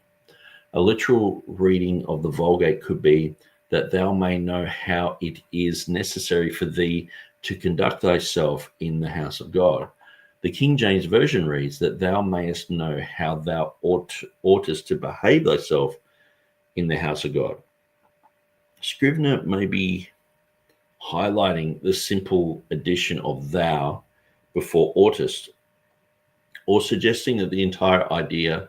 A literal reading of the Vulgate could be that thou may know how it is necessary for thee to conduct thyself in the house of God. The King James Version reads that thou mayest know how thou oughtest to behave thyself in the house of God. Scrivener may be highlighting the simple addition of thou before oughtest, or suggesting that the entire idea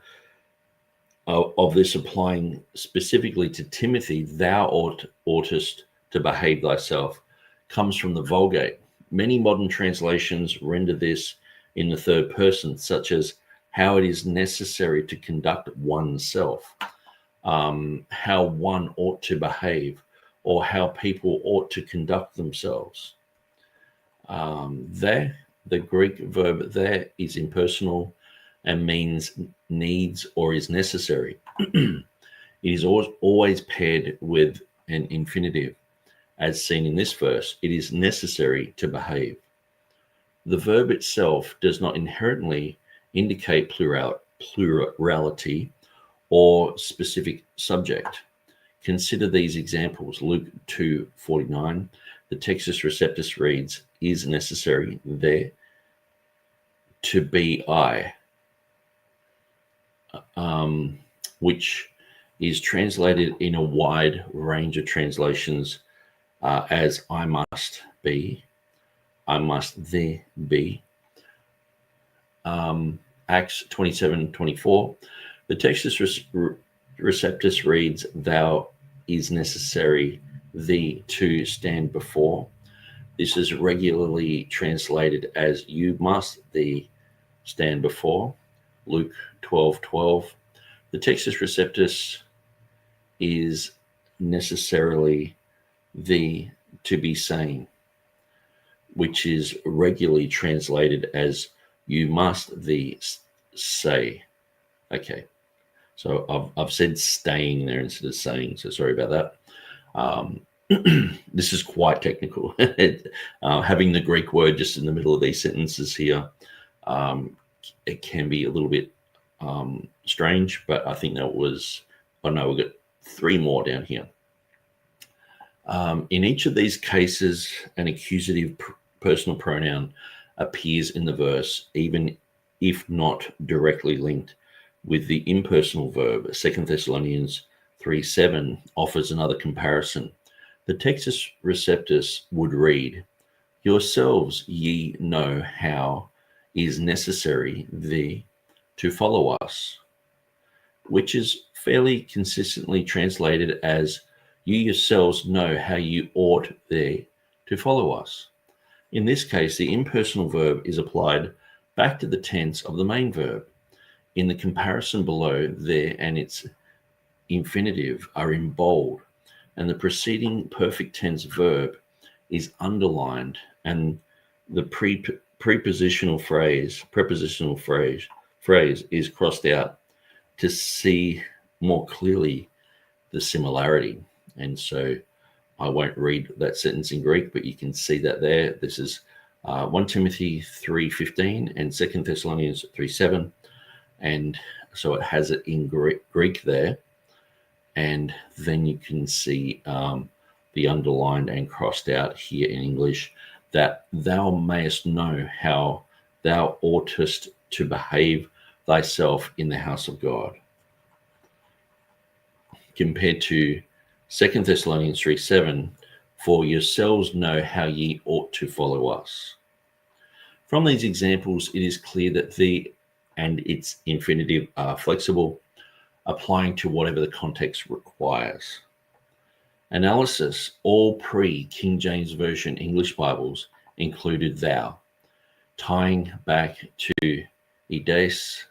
of this applying specifically to Timothy, thou oughtest to behave thyself, comes from the Vulgate. Many modern translations render this in the third person, such as how it is necessary to conduct oneself, how one ought to behave, or how people ought to conduct themselves. There, the Greek verb there is impersonal and means needs or is necessary. It is always paired with an infinitive. As seen in this verse, it is necessary to behave. The verb itself does not inherently indicate plurality or specific subject. Consider these examples. Luke 2:49, the Textus Receptus reads, is necessary there to be I, which is translated in a wide range of translations as I must be, I must there be. Acts 27:24, the Textus Receptus reads, thou is necessary thee to stand before. This is regularly translated as you must thee stand before. Luke 12:12. The Textus Receptus is necessarily thee to be saying, which is regularly translated as you must thee say. Okay, so I've said staying there instead of saying, so sorry about that. This is quite technical. Having the Greek word just in the middle of these sentences here, it can be a little bit strange, but I think that was, oh no, we've got three more down here. In each of these cases, an accusative personal pronoun appears in the verse, even if not directly linked with the impersonal verb. 2 Thessalonians 3:7 offers another comparison. The Textus Receptus would read, yourselves ye know how is necessary thee to follow us, which is fairly consistently translated as you yourselves know how you ought there to follow us. In this case, the impersonal verb is applied back to the tense of the main verb. In the comparison below, there and its infinitive are in bold, and the preceding perfect tense verb is underlined, and the prepositional phrase is crossed out to see more clearly the similarity. And so I won't read that sentence in Greek, but you can see that there. This is 1 Timothy 3:15 and 2 Thessalonians 3:7. And so it has it in Greek there. And then you can see the underlined and crossed out here in English, that thou mayest know how thou oughtest to behave thyself in the house of God. Compared to 2 Thessalonians 3:7, for yourselves know how ye ought to follow us. From these examples, it is clear that the and its infinitive are flexible, applying to whatever the context requires. Analysis: all pre-King James Version English Bibles included thou, tying back to Ides.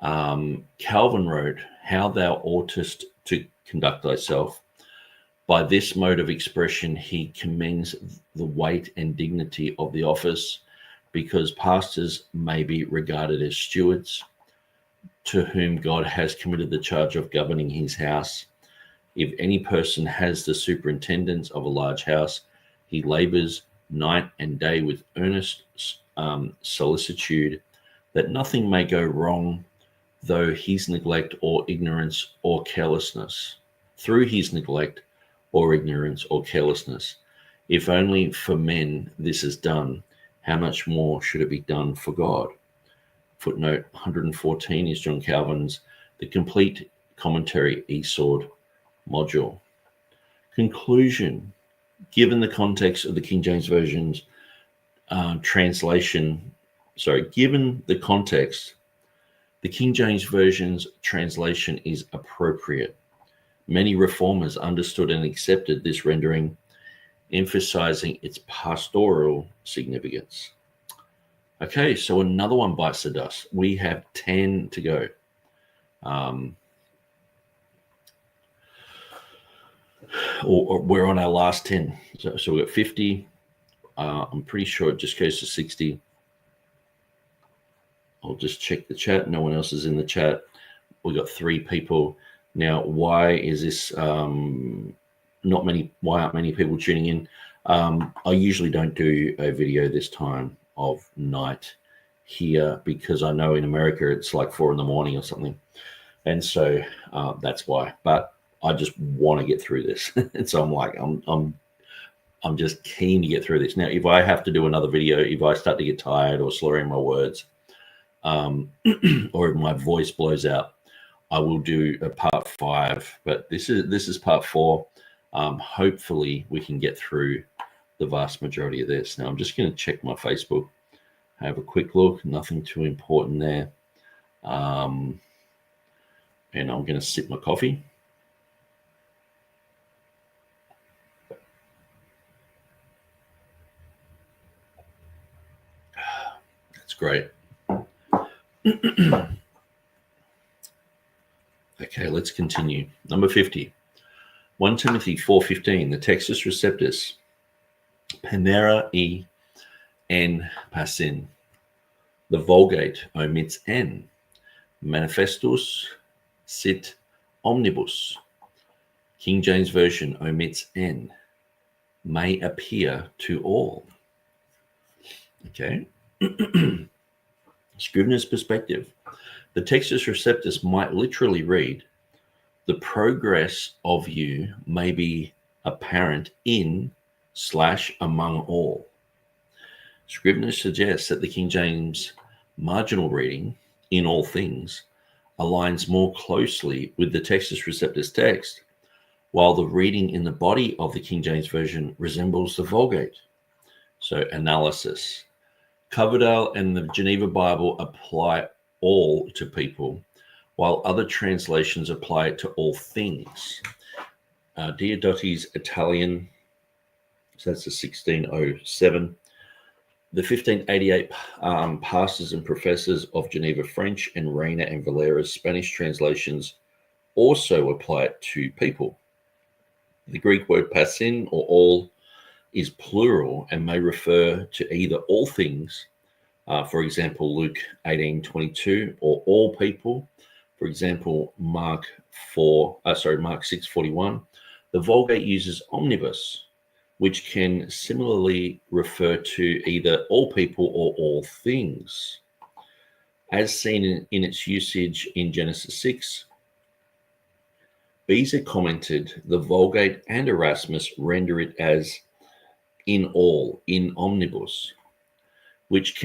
Calvin wrote, how thou oughtest to conduct thyself. By this mode of expression, he commends the weight and dignity of the office, because pastors may be regarded as stewards to whom God has committed the charge of governing his house. If any person has the superintendence of a large house, he labors night and day with earnest solicitude that nothing may go wrong through his neglect or ignorance or carelessness. If only for men this is done, how much more should it be done for God? Footnote 114 is John Calvin's The Complete Commentary Esword module. Conclusion: given the context of the King James Version's given the context The King James Version's translation is appropriate. Many reformers understood and accepted this rendering, emphasizing its pastoral significance. Okay, so another one bites the dust. We have 10 to go. Or we're on our last 10. So we've got 50. I'm pretty sure it just goes to 60. I'll just check the chat. No one else is in the chat. We've got 3 people. Now, why is this why aren't many people tuning in? I usually don't do a video this time of night here because I know in America it's like 4 a.m. or something. And so that's why. But I just want to get through this. And so I'm like, I'm just keen to get through this. Now, if I have to do another video, if I start to get tired or slurring my words, or if my voice blows out, I will do a part 5. But this is part 4. Hopefully we can get through the vast majority of this. Now I'm just going to check my Facebook, have a quick look. Nothing too important there. And I'm going to sip my coffee. That's great. Okay, let's continue. Number 50. 1 Timothy 4:15, the Textus Receptus, Panera e N Passin. The Vulgate omits N. Manifestus sit omnibus. King James Version omits N. May appear to all. Okay. Scrivener's perspective. The Textus Receptus might literally read, the progress of you may be apparent in/among all. Scrivener suggests that the King James marginal reading, in all things, aligns more closely with the Textus Receptus text, while the reading in the body of the King James Version resembles the Vulgate. So, analysis. Coverdale and the Geneva Bible apply all to people, while other translations apply it to all things. Diodati's Italian, so that's the 1607. The 1588 pastors and professors of Geneva French and Reina and Valera's Spanish translations also apply it to people. The Greek word passin, or all, is plural and may refer to either all things, for example, Luke 18:22, or all people, for example, Mark 6:41. The Vulgate uses omnibus, which can similarly refer to either all people or all things. As seen in its usage in Genesis 6, Beza commented, the Vulgate and Erasmus render it as in all, in omnibus, which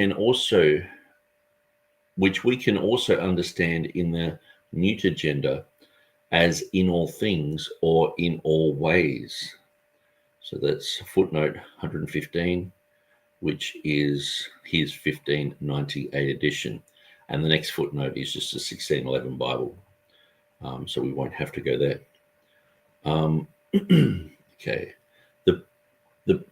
we can also understand in the neuter gender as in all things or in all ways. So that's footnote 115, which is his 1598 edition. And the next footnote is just a 1611 Bible. So we won't have to go there. Okay. The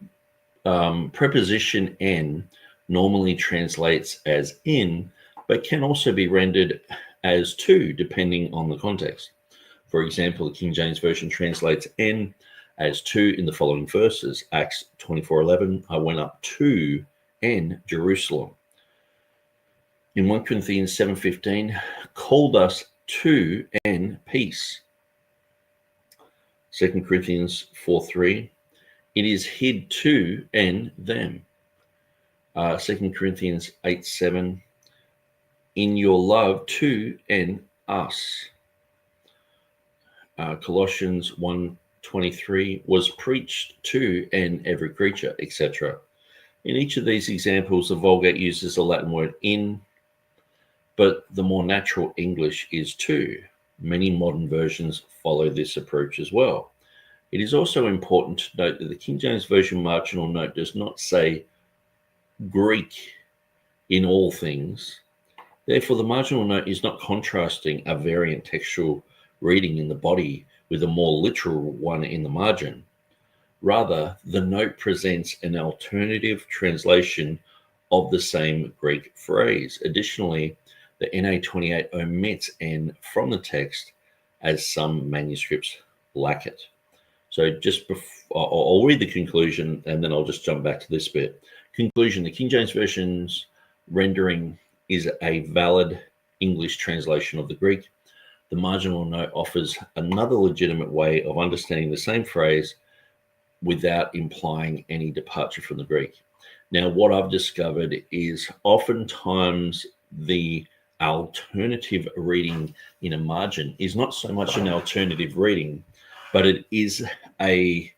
preposition en normally translates as in, but can also be rendered as to, depending on the context. For example, the King James Version translates en as to in the following verses. Acts 24:11, I went up to en Jerusalem. In 1 Corinthians 7:15, called us to en peace. 2 Corinthians 4:3, it is hid to en them. 2 Corinthians 8:7, in your love to en us. Colossians 1:23, was preached to en every creature, etc. In each of these examples, the Vulgate uses the Latin word in, but the more natural English is to. Many modern versions follow this approach as well. It is also important to note that the King James Version marginal note does not say Greek in all things, Therefore, the marginal note is not contrasting a variant textual reading in the body with a more literal one in the margin. Rather, the note presents an alternative translation of the same Greek phrase. Additionally, the NA28 omits N from the text, as some manuscripts lack it. So just before, I'll read the conclusion and then I'll just jump back to this bit. Conclusion: the King James Version's rendering is a valid English translation of the Greek. The marginal note offers another legitimate way of understanding the same phrase without implying any departure from the Greek. Now, what I've discovered is oftentimes the alternative reading in a margin is not so much an alternative reading, but it is a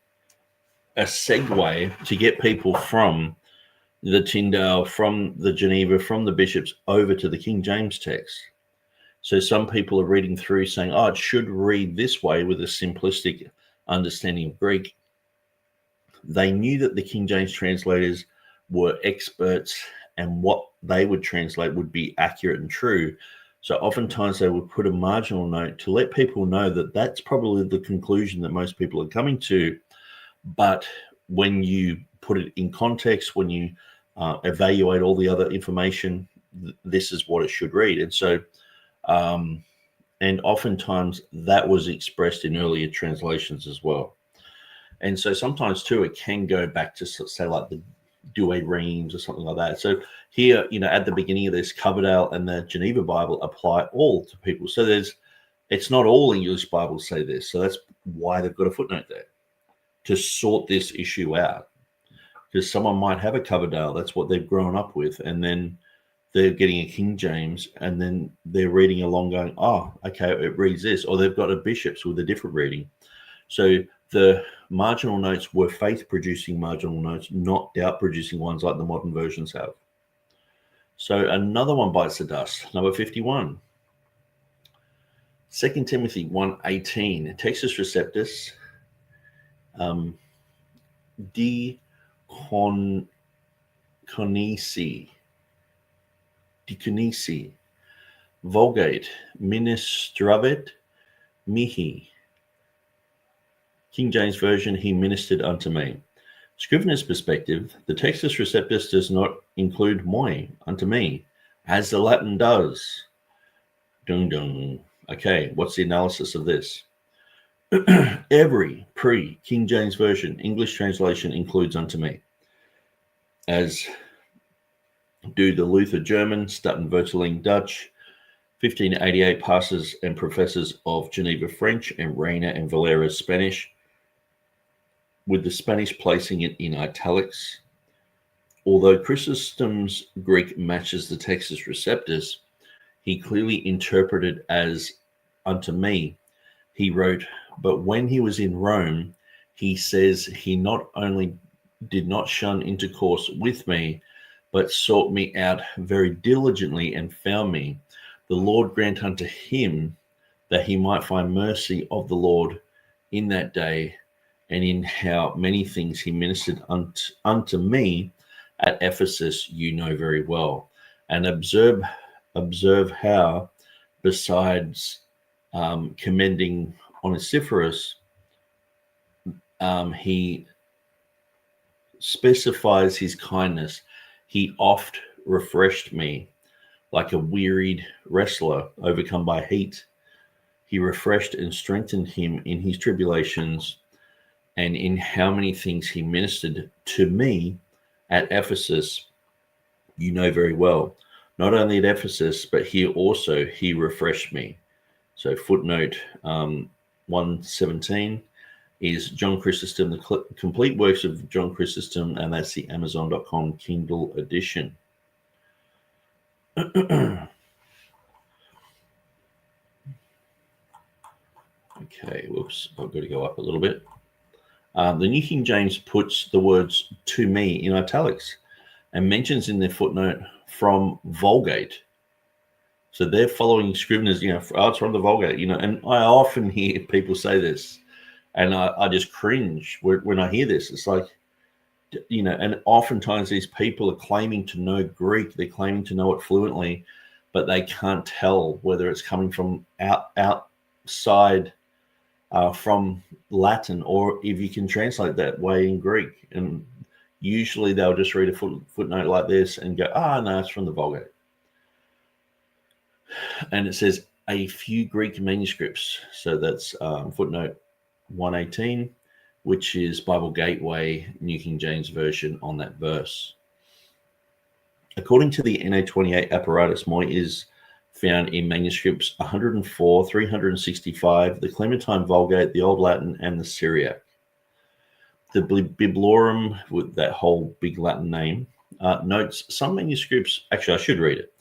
segue to get people from the Tyndale, from the Geneva, from the bishops over to the King James text. So some people are reading through saying, oh, it should read this way with a simplistic understanding of Greek. They knew that the King James translators were experts and what they would translate would be accurate and true. So oftentimes they would put a marginal note to let people know that that's probably the conclusion that most people are coming to. But when you put it in context, when you evaluate all the other information, this is what it should read. And so, and oftentimes that was expressed in earlier translations as well. And so sometimes too, it can go back to say like the Douay Reams or something like that. So here, at the beginning of this, Coverdale and the Geneva Bible apply all to people. So it's not all English Bibles say this. So that's why they've got a footnote there to sort this issue out. Because someone might have a Coverdale, that's what they've grown up with, and then they're getting a King James, and then they're reading along going, oh, okay, it reads this, or they've got a Bishops with a different reading. So the marginal notes were faith-producing marginal notes, not doubt-producing ones like the modern versions have. So another one bites the dust, number 51. 2 Timothy 1:18, Textus Receptus, Diconisi, Vulgate, Ministravit mihi. King James Version, he ministered unto me. Scrivener's perspective, the Textus Receptus does not include moi, unto me, as the Latin does. Dung dung. Okay, what's the analysis of this? Every pre-King James Version English translation includes unto me, as do the Luther German, Statenvertaling Dutch, 1588 pastors and professors of Geneva French, and Reina and Valera Spanish, with the Spanish placing it in italics. Although Chrysostom's Greek matches the Textus Receptus, he clearly interpreted as unto me. He wrote, but when he was in Rome, he says he not only did not shun intercourse with me, but sought me out very diligently and found me. The Lord grant unto him that he might find mercy of the Lord in that day, and in how many things he ministered unto me at Ephesus, you know very well. And observe how, besides commending Onesiphorus, he specifies his kindness. He oft refreshed me like a wearied wrestler overcome by heat. He refreshed and strengthened him in his tribulations, and in how many things he ministered to me at Ephesus, you know very well. Not only at Ephesus, but here also he refreshed me. So footnote 117 is John Chrysostom, the complete works of John Chrysostom, and that's the Amazon.com Kindle edition. Okay, whoops, I've got to go up a little bit. The New King James puts the words to me in italics and mentions in their footnote from Vulgate. So they're following Scrivener's, it's from the Vulgate, and I often hear people say this, and I just cringe when I hear this. It's like, and oftentimes these people are claiming to know Greek. They're claiming to know it fluently. but they can't tell whether it's coming from outside from Latin, or if you can translate that way in Greek. And usually they'll just read a footnote like this and go, no, it's from the Vulgate. And it says a few Greek manuscripts. So that's footnote 118, which is Bible Gateway, New King James Version on that verse. According to the NA28 apparatus, Moi is found in manuscripts 104, 365, the Clementine Vulgate, the Old Latin, and the Syriac. The Biblorum, with that whole big Latin name, notes some manuscripts. Actually, I should read it.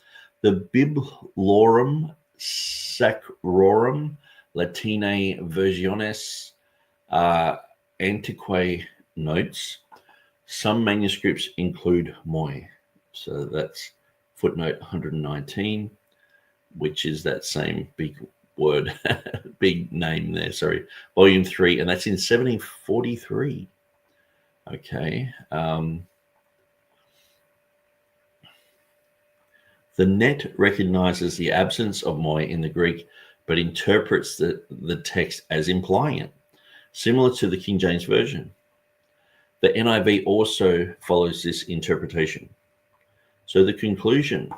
The Biblorum Sacrorum Latinae Versiones Antiquae notes some manuscripts include Moi. So that's footnote 119, which is that same big word, big name there, sorry, volume 3, and that's in 1743. Okay. The net recognizes the absence of Moi in the Greek, but interprets the text as implying it, similar to the King James Version. The NIV also follows this interpretation. So the conclusion,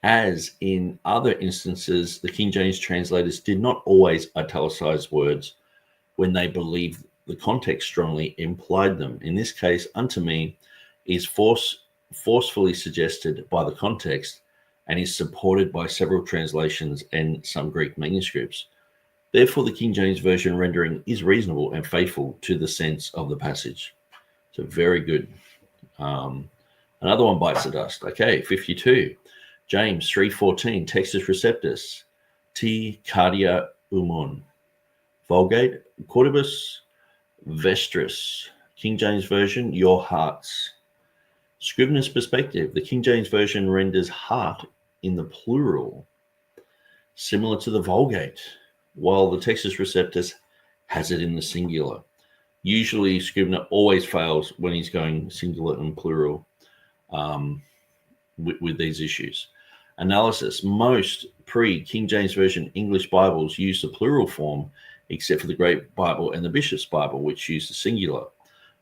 as in other instances, the King James translators did not always italicize words when they believed the context strongly implied them. In this case, unto me is forcefully suggested by the context and is supported by several translations and some Greek manuscripts. Therefore, the King James Version rendering is reasonable and faithful to the sense of the passage. So very good. Another one bites the dust. Okay, 52. James 3:14, Textus Receptus, T cardia umon. Vulgate, Cordibus vestris. King James Version, your hearts. Scrivener's perspective, the King James Version renders heart in the plural, similar to the Vulgate, while the Textus Receptus has it in the singular. Usually Scrivener always fails when he's going singular and plural with these issues. Analysis. Most pre-King James Version English Bibles use the plural form, except for the Great Bible and the Bishop's Bible, which use the singular.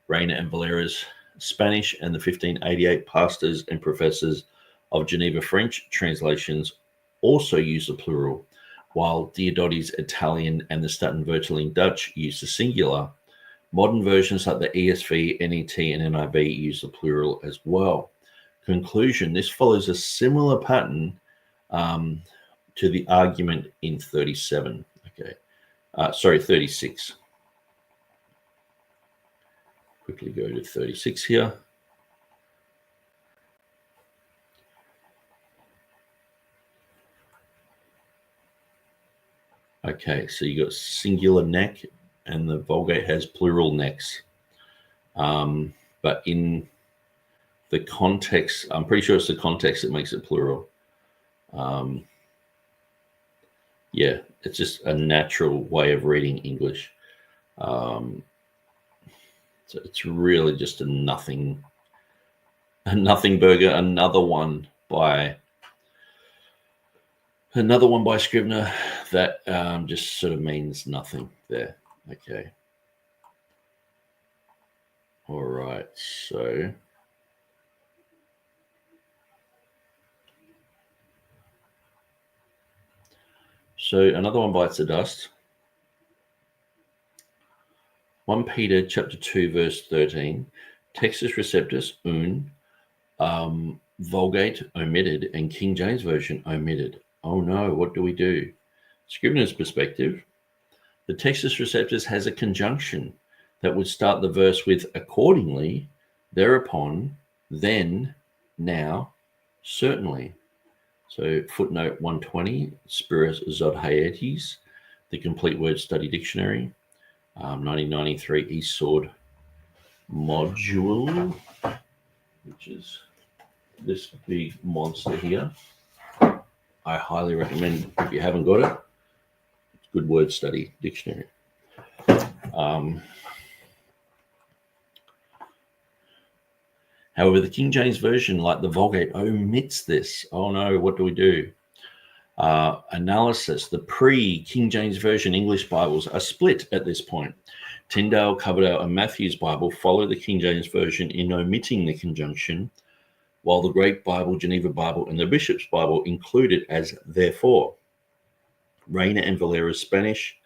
Reina and Valera's Spanish and the 1588 pastors and professors of Geneva French translations also use the plural, while Diodati's Italian and the Statenvertaling Dutch use the singular. Modern versions like the ESV, NET, and NIV use the plural as well. Conclusion, this follows a similar pattern to the argument in 37. Okay, 36. Quickly go to 36 here. Okay, so you got singular neck, and the Vulgate has plural necks. But in the context, I'm pretty sure it's the context that makes it plural. Yeah, it's just a natural way of reading English. So it's really just a nothing burger. Another one by Scrivener that just sort of means nothing there. Okay. All right. So another one bites the dust. 1 Peter chapter 2, verse 13. Textus Receptus, Vulgate omitted, and King James Version omitted. Oh no, what do we do? Scrivener's perspective. The Textus Receptus has a conjunction that would start the verse with accordingly, thereupon, then, now, certainly. So footnote 120, Spiros Zodhiates, the Complete Word Study Dictionary, 1993 East Sword module, which is this big monster here. I highly recommend, if you haven't got it, it's a good word study dictionary. However, the King James Version, like the Vulgate, omits this. Oh no, what do we do? Analysis. The pre-King James Version English Bibles are split at this point. Tyndale, Coverdale, and Matthew's Bible follow the King James Version in omitting the conjunction, while the Great Bible, Geneva Bible, and the Bishop's Bible include it as therefore. Reina and Valera's Spanish,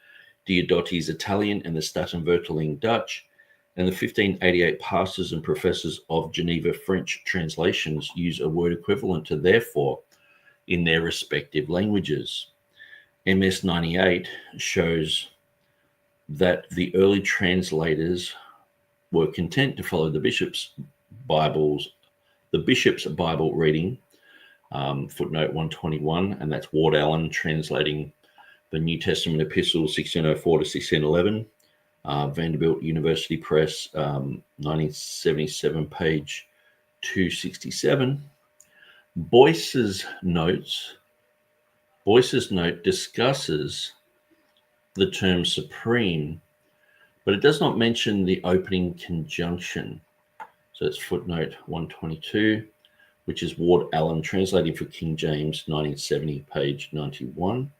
Diodati's Italian, and the Statenvertaling Dutch, and the 1588 pastors and professors of Geneva French translations use a word equivalent to therefore in their respective languages. MS 98 shows that the early translators were content to follow the Bishop's Bible reading, footnote 121, and that's Ward Allen translating the New Testament epistles 1604 to 1611, Vanderbilt University Press, 1977, page 267. Boyce's note discusses the term supreme, but it does not mention the opening conjunction. So it's footnote 122, which is Ward Allen translating for King James, 1970, page 91.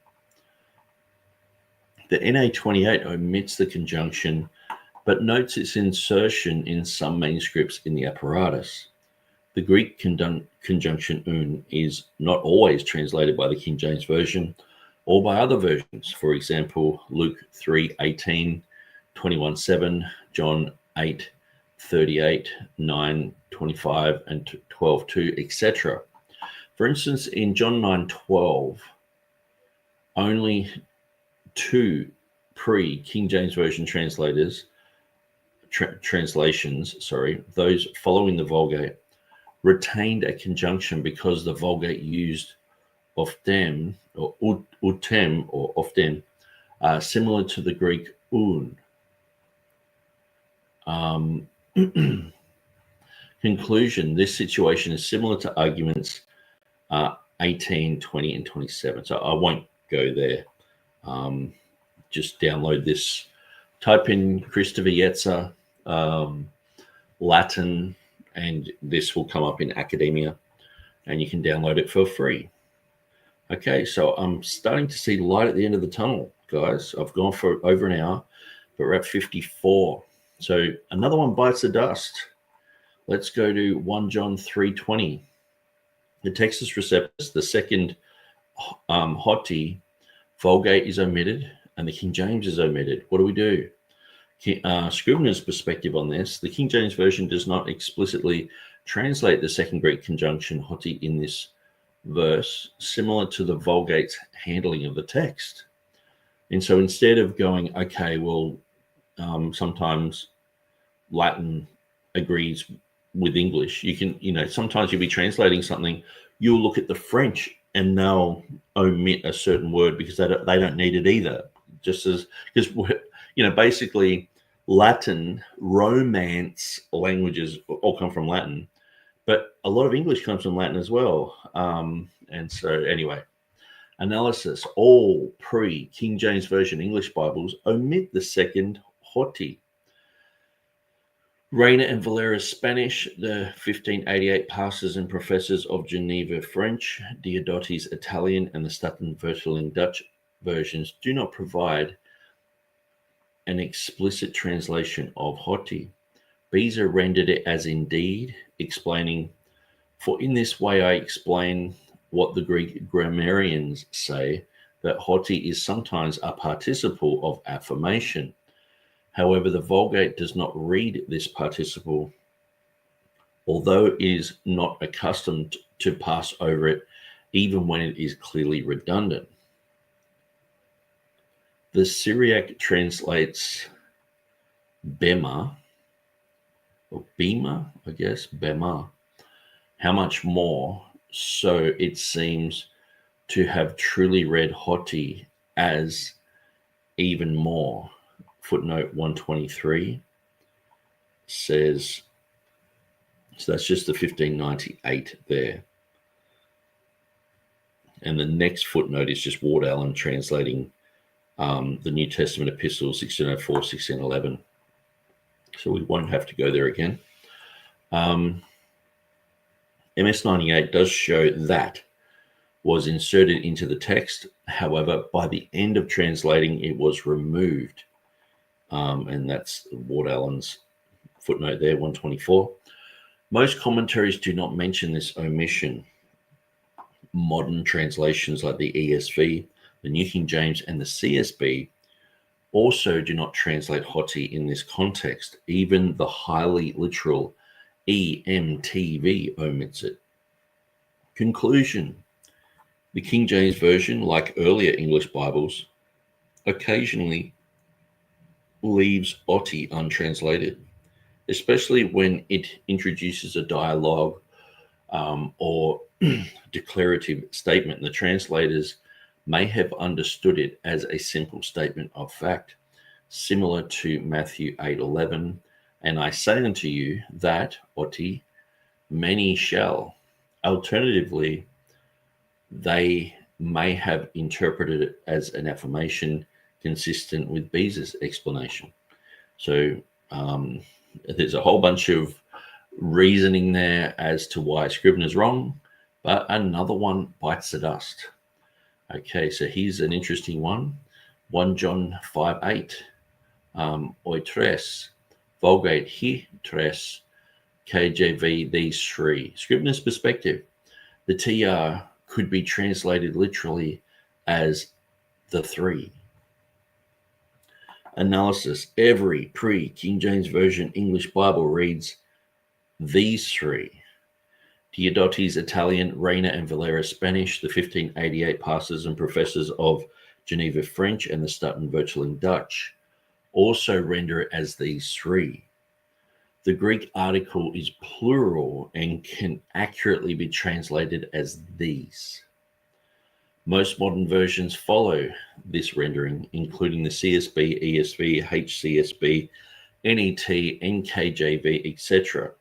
The NA28 omits the conjunction, but notes its insertion in some manuscripts in the apparatus. The Greek conjunction un is not always translated by the King James Version or by other versions. For example, Luke 3:18, 21:7, John 8:38, 9:25, and 12:2, etc. For instance, in John 9:12, only two pre-King James Version translations, those following the Vulgate, retained a conjunction because the Vulgate used oftem or utem or often, similar to the Greek un. Conclusion: this situation is similar to arguments 18, 20, and 27. So I won't go there. Just download this. Type in Christopher Yetzer, Latin, and this will come up in academia, and you can download it for free. Okay, so I'm starting to see light at the end of the tunnel, guys. I've gone for over an hour, but we're at 54. So another one bites the dust. Let's go to 1 John 3:20. The Textus Receptus, the second hoti, Vulgate is omitted, and the King James is omitted. What do we do? Scrivener's perspective on this: the King James Version does not explicitly translate the second Greek conjunction hoti in this verse, similar to the Vulgate's handling of the text. And so instead of going, okay, well, sometimes Latin agrees with English, you can, sometimes you'll be translating something, you'll look at the French and they'll omit a certain word because they don't need it either. Because basically Latin, Romance languages all come from Latin, but a lot of English comes from Latin as well. And so anyway, analysis: all pre-King James Version English Bibles omit the second hoti. Reina and Valera's Spanish, the 1588 pastors and professors of Geneva French, Diodati's Italian, and the Statenvertaling Dutch versions do not provide an explicit translation of hoti. Beza rendered it as indeed, explaining, "For in this way I explain what the Greek grammarians say, that hoti is sometimes a participle of affirmation. However, the Vulgate does not read this participle, although it is not accustomed to pass over it, even when it is clearly redundant." The Syriac translates bema, or bema, I guess, bema. How much more? So it seems to have truly read hoti as even more. Footnote 123 says, so that's just the 1598 there. And the next footnote is just Ward Allen translating the New Testament epistles 1604, 1611. So we won't have to go there again. MS98 does show that was inserted into the text. However, by the end of translating, it was removed. And that's Ward Allen's footnote there, 124. Most commentaries do not mention this omission. Modern translations like the ESV, the New King James, and the CSB also do not translate hoti in this context. Even the highly literal EMTV omits it. Conclusion. The King James Version, like earlier English Bibles, occasionally leaves hoti untranslated, especially when it introduces a dialogue or declarative statement. The translators may have understood it as a simple statement of fact, similar to Matthew 8:11, and I say unto you that, hoti, many shall. Alternatively, they may have interpreted it as an affirmation consistent with Beza's explanation. So there's a whole bunch of reasoning there as to why Scrivener's wrong, but another one bites the dust. Okay, so here's an interesting one. 1 John 5:8. Oitres, Vulgate he tres, KJV these three. Scrivener's perspective. The TR could be translated literally as the three. Analysis. Every pre-King James Version English Bible reads these three. Diodati's Italian, Reina and Valera Spanish, the 1588 pastors and professors of Geneva French, and the Statenvertaling Dutch also render it as these three. The Greek article is plural and can accurately be translated as these. Most modern versions follow this rendering, including the CSB, ESV, HCSB, NET, NKJV, etc.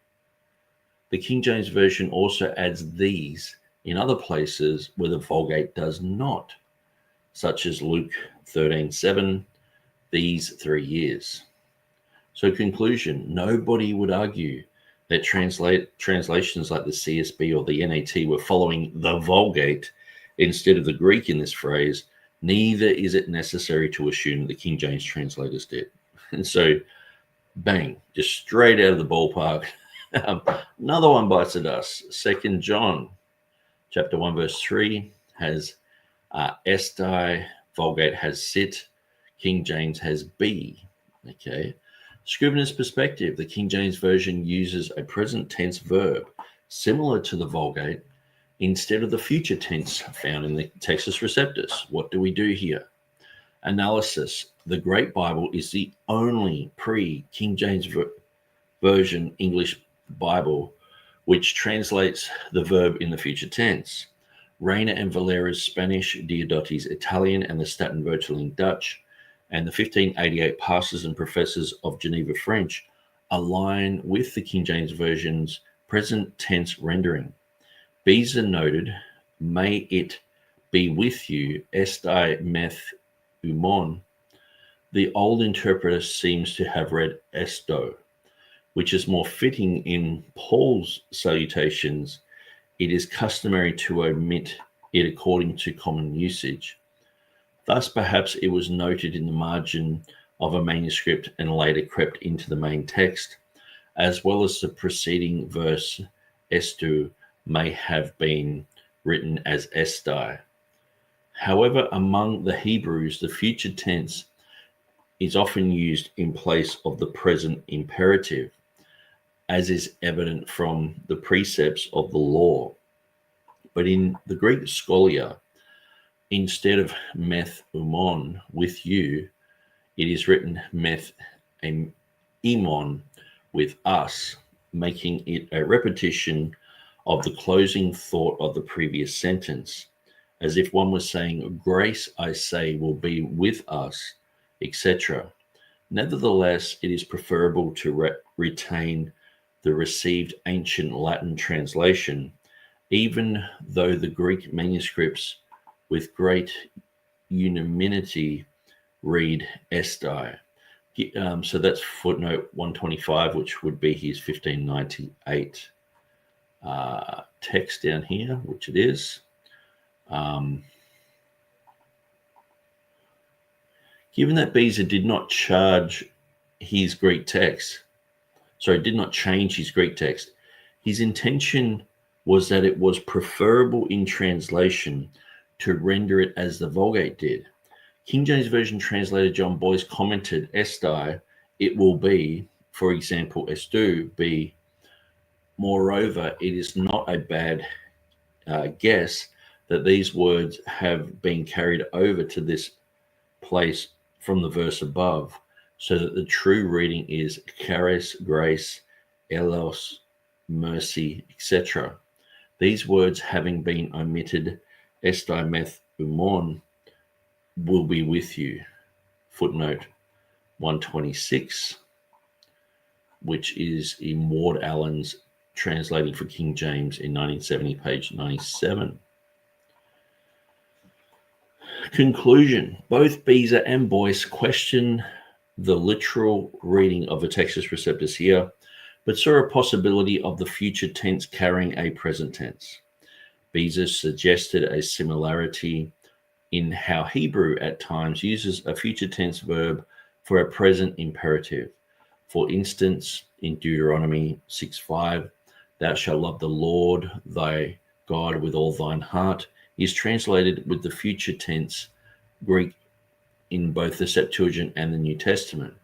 The King James Version also adds these in other places where the Vulgate does not, such as Luke 13:7, these 3 years. So conclusion, nobody would argue that translations like the CSB or the NAT were following the Vulgate instead of the Greek in this phrase. Neither is it necessary to assume the King James translators did. And so, bang, just straight out of the ballpark. Another one bites the dust. 2 John chapter 1 verse 3 has estai, Vulgate has sit, King James has be. Okay. Scrivener's perspective, the King James Version uses a present tense verb similar to the Vulgate instead of the future tense found in the Textus Receptus. What do we do here? Analysis. The Great Bible is the only pre-King James Version English Bible which translates the verb in the future tense. Reina and Valera's Spanish, Diodati's Italian, and the Statenvertaling Dutch, and the 1588 pastors and professors of Geneva French align with the King James Version's present tense rendering. Beza noted, may it be with you, estai meth umon. The old interpreter seems to have read esto, which is more fitting in Paul's salutations. It is customary to omit it according to common usage. Thus, perhaps it was noted in the margin of a manuscript and later crept into the main text, as well as the preceding verse, estu, may have been written as estai. However, among the Hebrews, the future tense is often used in place of the present imperative, as is evident from the precepts of the law. But in the Greek scholia, instead of meth umon, with you, it is written meth emon, with us, making it a repetition of the closing thought of the previous sentence, as if one was saying, grace, I say, will be with us, etc. Nevertheless, it is preferable to retain the received ancient Latin translation, even though the Greek manuscripts with great unanimity read estai. So that's footnote 125, which would be his 1598 text down here, which it is. Given that Beza did not change his Greek text, his intention was that it was preferable in translation to render it as the Vulgate did. King James Version translator John Boyce commented, "Estai, it will be," for example, "estu," be. Moreover, it is not a bad guess that these words have been carried over to this place from the verse above, so that the true reading is charis, grace, elos, mercy, etc. These words having been omitted, estai meth umon, will be with you. Footnote 126, which is in Ward Allen's translating for King James in 1970, page 97. Conclusion. Both Beza and Boyce question the literal reading of the Textus Receptus here, but saw a possibility of the future tense carrying a present tense. Beza suggested a similarity in how Hebrew at times uses a future tense verb for a present imperative. For instance, in Deuteronomy 6:5, "Thou shalt love the Lord thy God with all thine heart," is translated with the future tense Greek in both the Septuagint and the New Testament.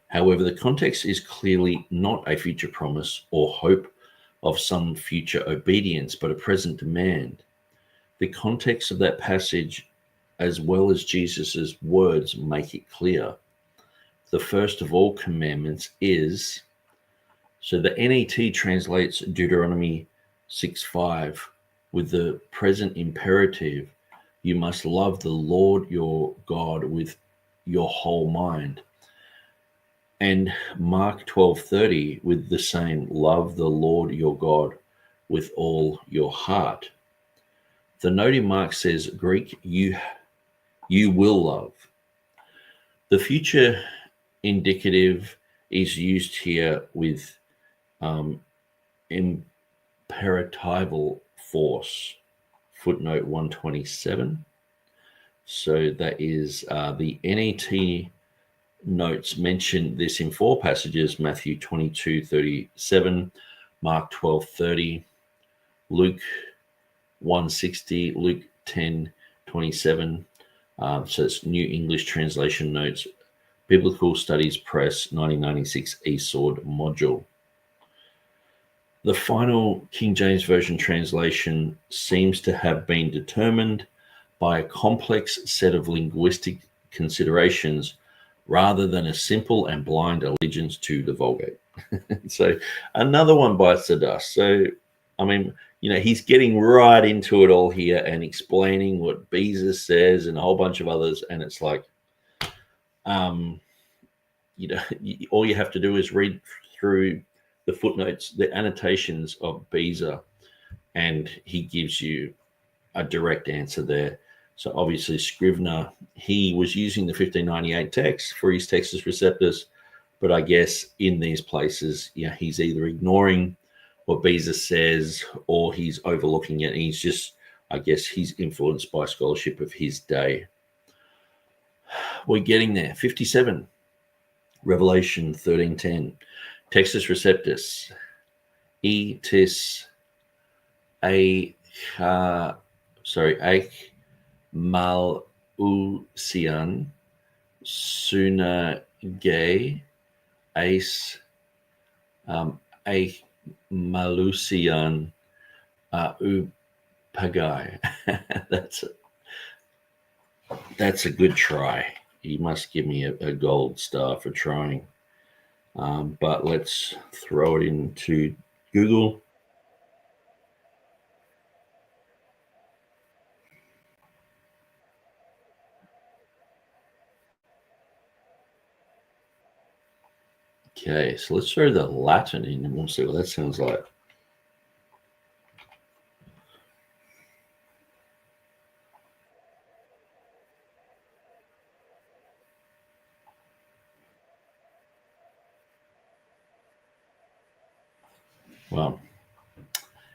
However, the context is clearly not a future promise or hope of some future obedience, but a present demand. The context of that passage, as well as Jesus's words, make it clear. The first of all commandments is, so the NET translates Deuteronomy 6:5 with the present imperative, "You must love the Lord your God with your whole mind." And Mark 12:30 with the same, "Love the Lord your God with all your heart." The note in Mark says, Greek, you will love. The future indicative is used here with imperatival force. Footnote 127. So that is the NET notes mention this in 4 passages: Matthew 22:37, Mark 12:30, Luke 1:60, Luke 10:27. So it's New English Translation Notes, Biblical Studies Press, 1996 eSword module. The final King James Version translation seems to have been determined by a complex set of linguistic considerations rather than a simple and blind allegiance to the Vulgate. So another one bites the dust. So, I mean, he's getting right into it all here and explaining what Beza says and a whole bunch of others. And it's like, all you have to do is read through the footnotes, the annotations of Beza, and he gives you a direct answer there. So obviously Scrivener, he was using the 1598 text for his Textus Receptus, but I guess in these places, he's either ignoring what Beza says or he's overlooking it. And he's just, I guess he's influenced by scholarship of his day. We're getting there. 57, Revelation 13:10, Textus Receptus, etis malusian sunage ace malusian upagai. That's a good try. You must give me a gold star for trying. But let's throw it into Google. Okay, so let's throw the Latin in and we'll see what that sounds like. Well,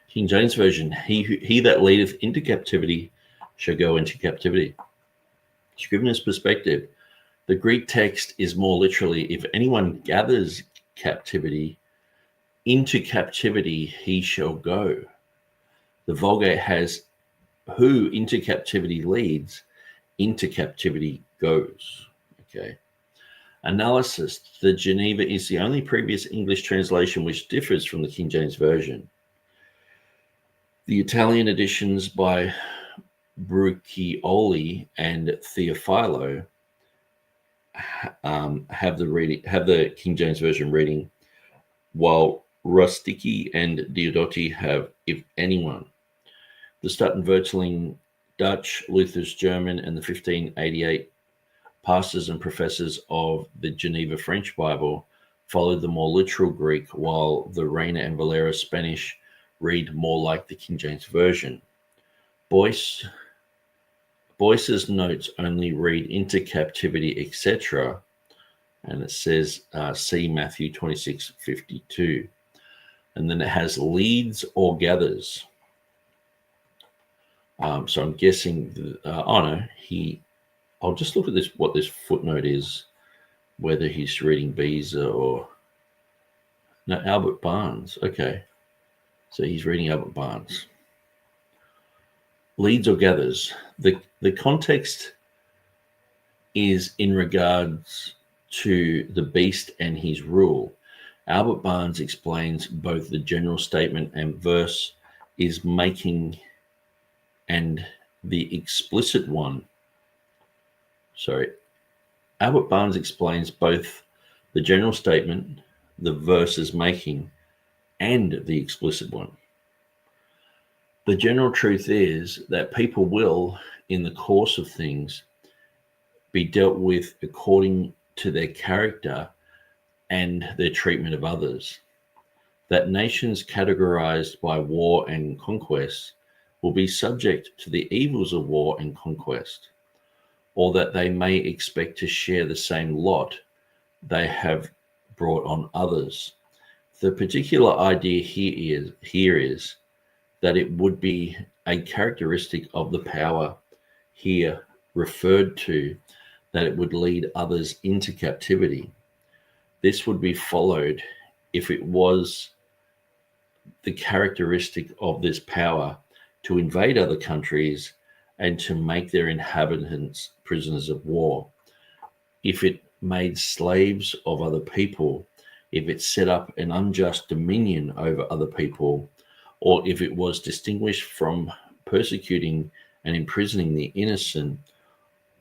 King James Version, he that leadeth into captivity shall go into captivity. Scrivener's perspective, the Greek text is more literally, if anyone gathers captivity, into captivity he shall go. The Vulgate has, who into captivity leads, into captivity goes. Okay. Analysis, the Geneva is the only previous English translation which differs from the King James Version. The Italian editions by Brucchioli and Theophilo have the King James Version reading, while Rustici and Diodotti have if anyone. The Statenvertaling Dutch, Luther's German, and the 1588 pastors and professors of the Geneva French Bible followed the more literal Greek, while the Reina and Valera Spanish read more like the King James Version. Boyce's notes only read into captivity, etc., and it says, see Matthew 26:52. And then it has leads or gathers. So I'm guessing, I'll just look at this, what this footnote is, whether he's reading Beza or, no, Albert Barnes. Okay. So he's reading Albert Barnes. Leads or gathers. The context is in regards to the beast and his rule. Albert Barnes explains both the general statement and verse is making and the explicit one. Albert Barnes explains both the general statement, the verse is making, and the explicit one. The general truth is that people will, in the course of things, be dealt with according to their character and their treatment of others. That nations categorized by war and conquest will be subject to the evils of war and conquest, or that they may expect to share the same lot they have brought on others. The particular idea here is that it would be a characteristic of the power here referred to that it would lead others into captivity. This would be followed if it was the characteristic of this power to invade other countries and to make their inhabitants prisoners of war. If it made slaves of other people, if it set up an unjust dominion over other people, or if it was distinguished from persecuting and imprisoning the innocent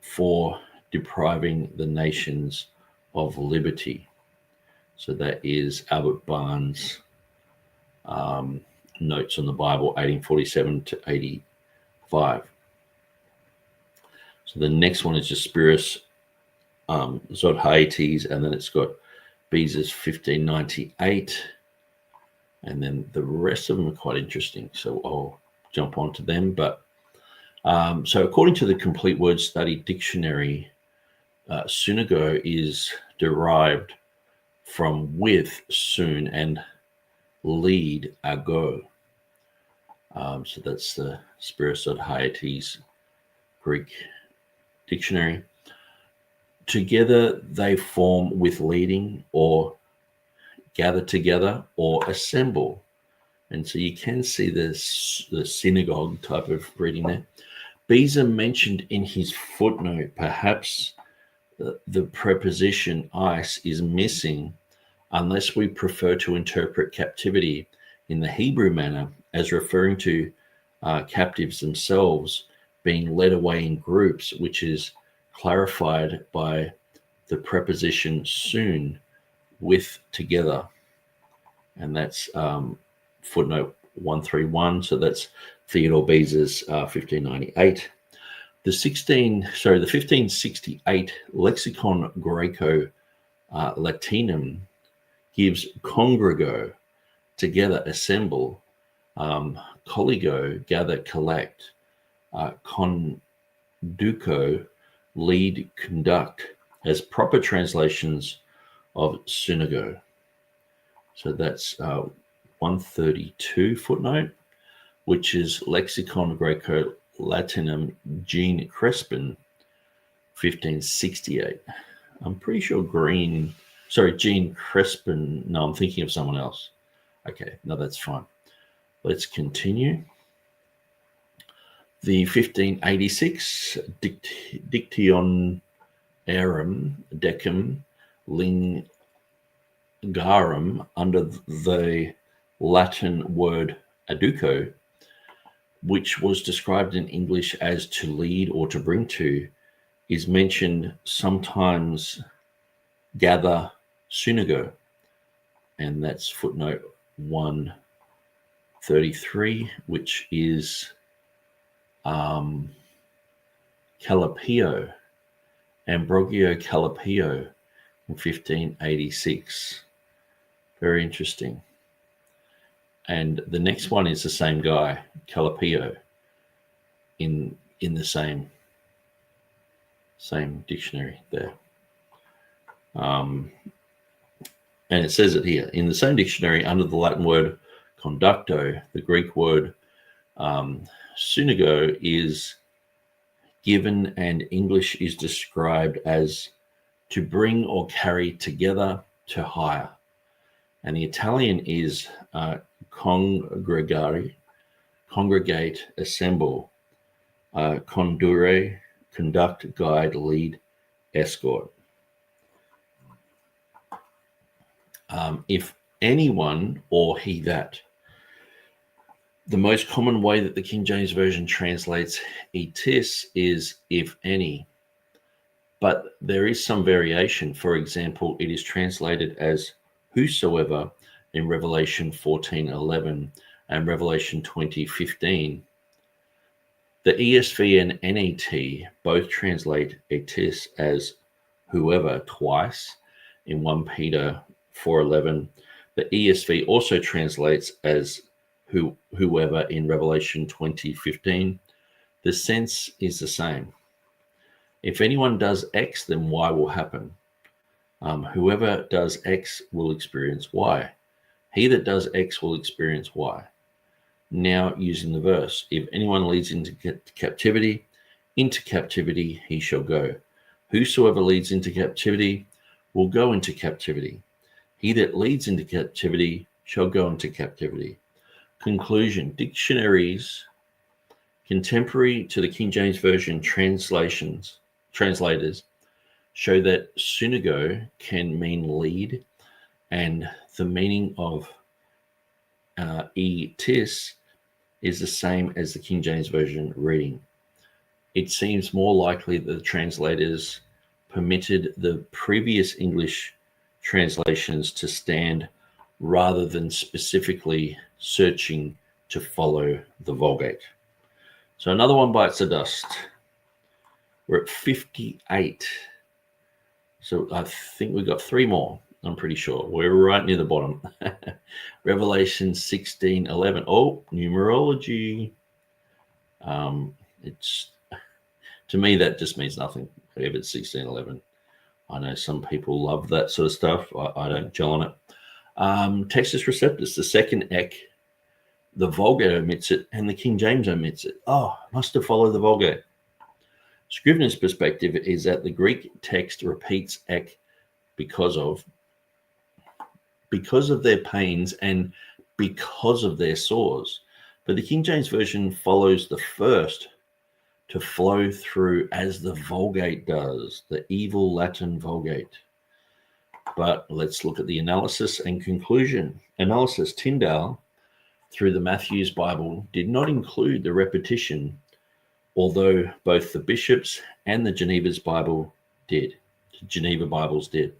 for depriving the nations of liberty. So that is Albert Barnes' Notes on the Bible, 1847 to 85. So the next one is just Spirus Zodhiates, and then it's got Beza's 1598. And then the rest of them are quite interesting, so I'll jump onto them. But so according to the Complete Word Study Dictionary, synagogue is derived from with, soon, and lead, ago. So that's the Spirus Zodhiates Greek dictionary. Together they form with leading, or gather together, or assemble. And so you can see the synagogue type of reading there. Beza mentioned in his footnote, perhaps the preposition ice is missing unless we prefer to interpret captivity in the Hebrew manner as referring to captives themselves being led away in groups, which is clarified by the preposition soon, with, together. And that's footnote 131. So that's Theodore Beza's 1598. The 1568 Lexicon Greco Latinum gives congreggo, together, assemble, colligo, gather, collect, conduco, lead, conduct, as proper translations of synagogue. So that's 132 footnote. which is Lexicon Greco-Latinum Jean Crespin, 1568. I'm pretty sure Jean Crespin. No, I'm thinking of someone else. Okay, no, that's fine. Let's continue. The 1586 Diction Arum Decum Lingarum, under the Latin word adduco, which was described in English as to lead or to bring to, is mentioned sometimes gather synago, and that's footnote 133, which is Calipio, Ambrogio Calipio in 1586. Very interesting. And the next one is the same guy, Calipio, in the same dictionary there. And it says it here. In the same dictionary, under the Latin word conducto, the Greek word synago is given, and English is described as to bring or carry together, to hire. And the Italian is congregare, congregate, assemble, condurre, conduct, guide, lead, escort. If anyone or he that. The most common way that the King James Version translates etis is if any, but there is some variation. For example, it is translated as whosoever in Revelation 14:11 and Revelation 20:15. The ESV and NET both translate etis as whoever twice in 1 Peter 4:11. The ESV also translates as whoever in Revelation 20:15. The sense is the same. If anyone does X, then Y will happen. Whoever does X will experience Y. He that does X will experience Y. Now using the verse, if anyone leads into captivity he shall go. Whosoever leads into captivity will go into captivity. He that leads into captivity shall go into captivity. Conclusion. Dictionaries contemporary to the King James Version translators show that synago can mean lead, and the meaning of etis is the same as the King James Version reading. It seems more likely that the translators permitted the previous English translations to stand rather than specifically searching to follow the Vulgate. So another one bites the dust. We're at 58. So I think we've got 3 more. I'm pretty sure. We're right near the bottom. Revelation 16:11. Oh, numerology. It's, to me, that just means nothing. If it's 16:11. I know some people love that sort of stuff. I don't gel on it. Textus Receptus, the second ek, the Vulgate omits it and the King James omits it. Oh, must have followed the Vulgate. Scrivener's perspective is that the Greek text repeats ek because of their pains and because of their sores. But the King James Version follows the first to flow through as the Vulgate does, the evil Latin Vulgate. But let's look at the analysis and conclusion. Analysis. Tyndale, through the Matthew's Bible, did not include the repetition, although both the bishops and the Geneva Bibles did.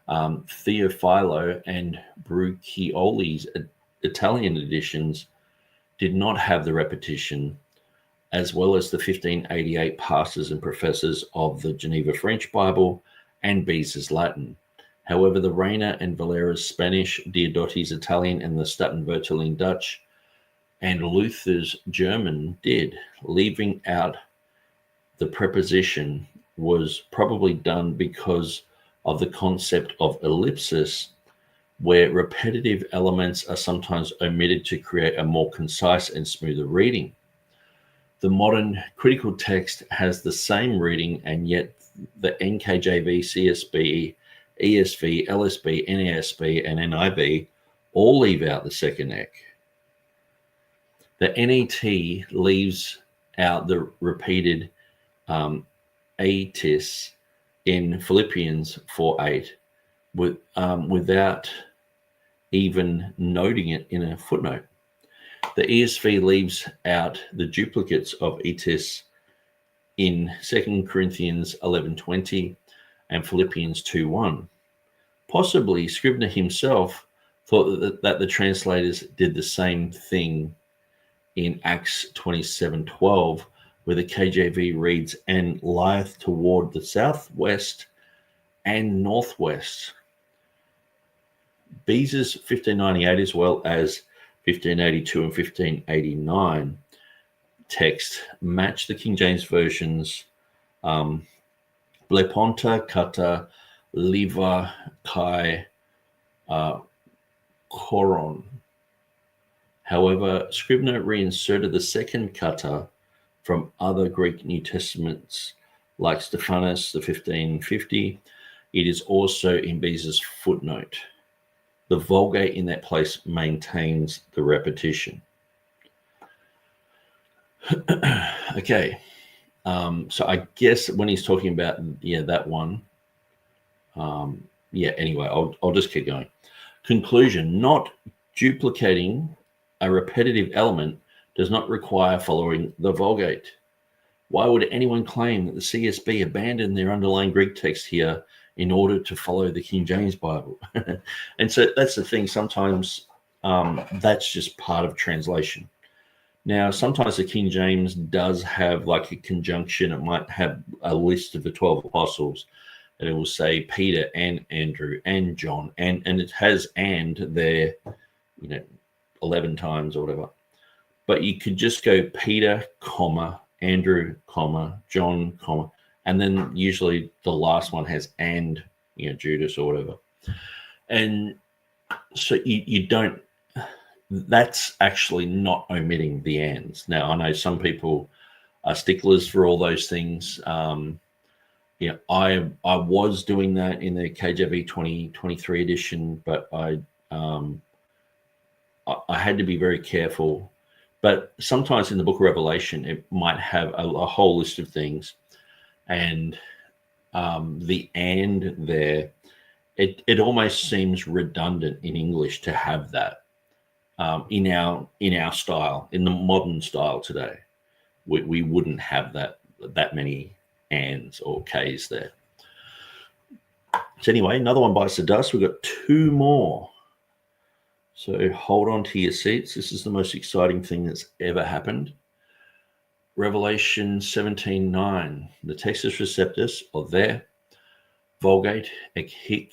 Theophilo and Brucchioli's Italian editions did not have the repetition, as well as the 1588 pastors and professors of the Geneva French Bible and Beza's Latin. However, the Reina and Valera's Spanish, Diodati's Italian, and the Statenvertaling Dutch, and Luther's German did. Leaving out the preposition was probably done because of the concept of ellipsis where repetitive elements are sometimes omitted to create a more concise and smoother reading. The modern critical text has the same reading, and yet the NKJV, CSB, ESV, LSB, NASB, and NIV all leave out the second ek. The NET leaves out the repeated atis in Philippians 4:8 without even noting it in a footnote. The ESV leaves out the duplicates of etis in 2 Corinthians 11:20 and Philippians 2:1. Possibly Scrivener himself thought that the translators did the same thing in Acts 27:12, where the KJV reads, "and lieth toward the southwest and northwest." Beza's 1598 as well as 1582 and 1589 text match the King James Version's bleponta kata liva kai koron. However, Scrivener reinserted the second kata from other Greek New Testaments like Stephanus, the 1550. It is also in Beza's footnote. The Vulgate in that place maintains the repetition. Okay, so I guess when he's talking about that one, anyway, I'll just keep going. Conclusion: not duplicating a repetitive element does not require following the Vulgate. Why would anyone claim that the CSB abandoned their underlying Greek text here in order to follow the King James Bible? And so that's the thing. Sometimes that's just part of translation. Now, sometimes the King James does have like a conjunction. It might have a list of the 12 apostles, and it will say Peter and Andrew and John, and it has "and" there, 11 times or whatever. But you could just go Peter, comma, Andrew, comma, John, comma, and then usually the last one has "and," Judas or whatever. And so you don't, that's actually not omitting the "ands." Now, I know some people are sticklers for all those things. I was doing that in the KJV 2023 edition, but I had to be very careful. But sometimes in the book of Revelation, it might have a whole list of things, and the "and" there, it almost seems redundant in English to have that in our style, in the modern style today. We wouldn't have that many "ands" or "k's" there. So anyway, another one bites the dust. We've got two more. So hold on to your seats. This is the most exciting thing that's ever happened. Revelation 17:9, the Textus Receptus, or there, Vulgate, Hick,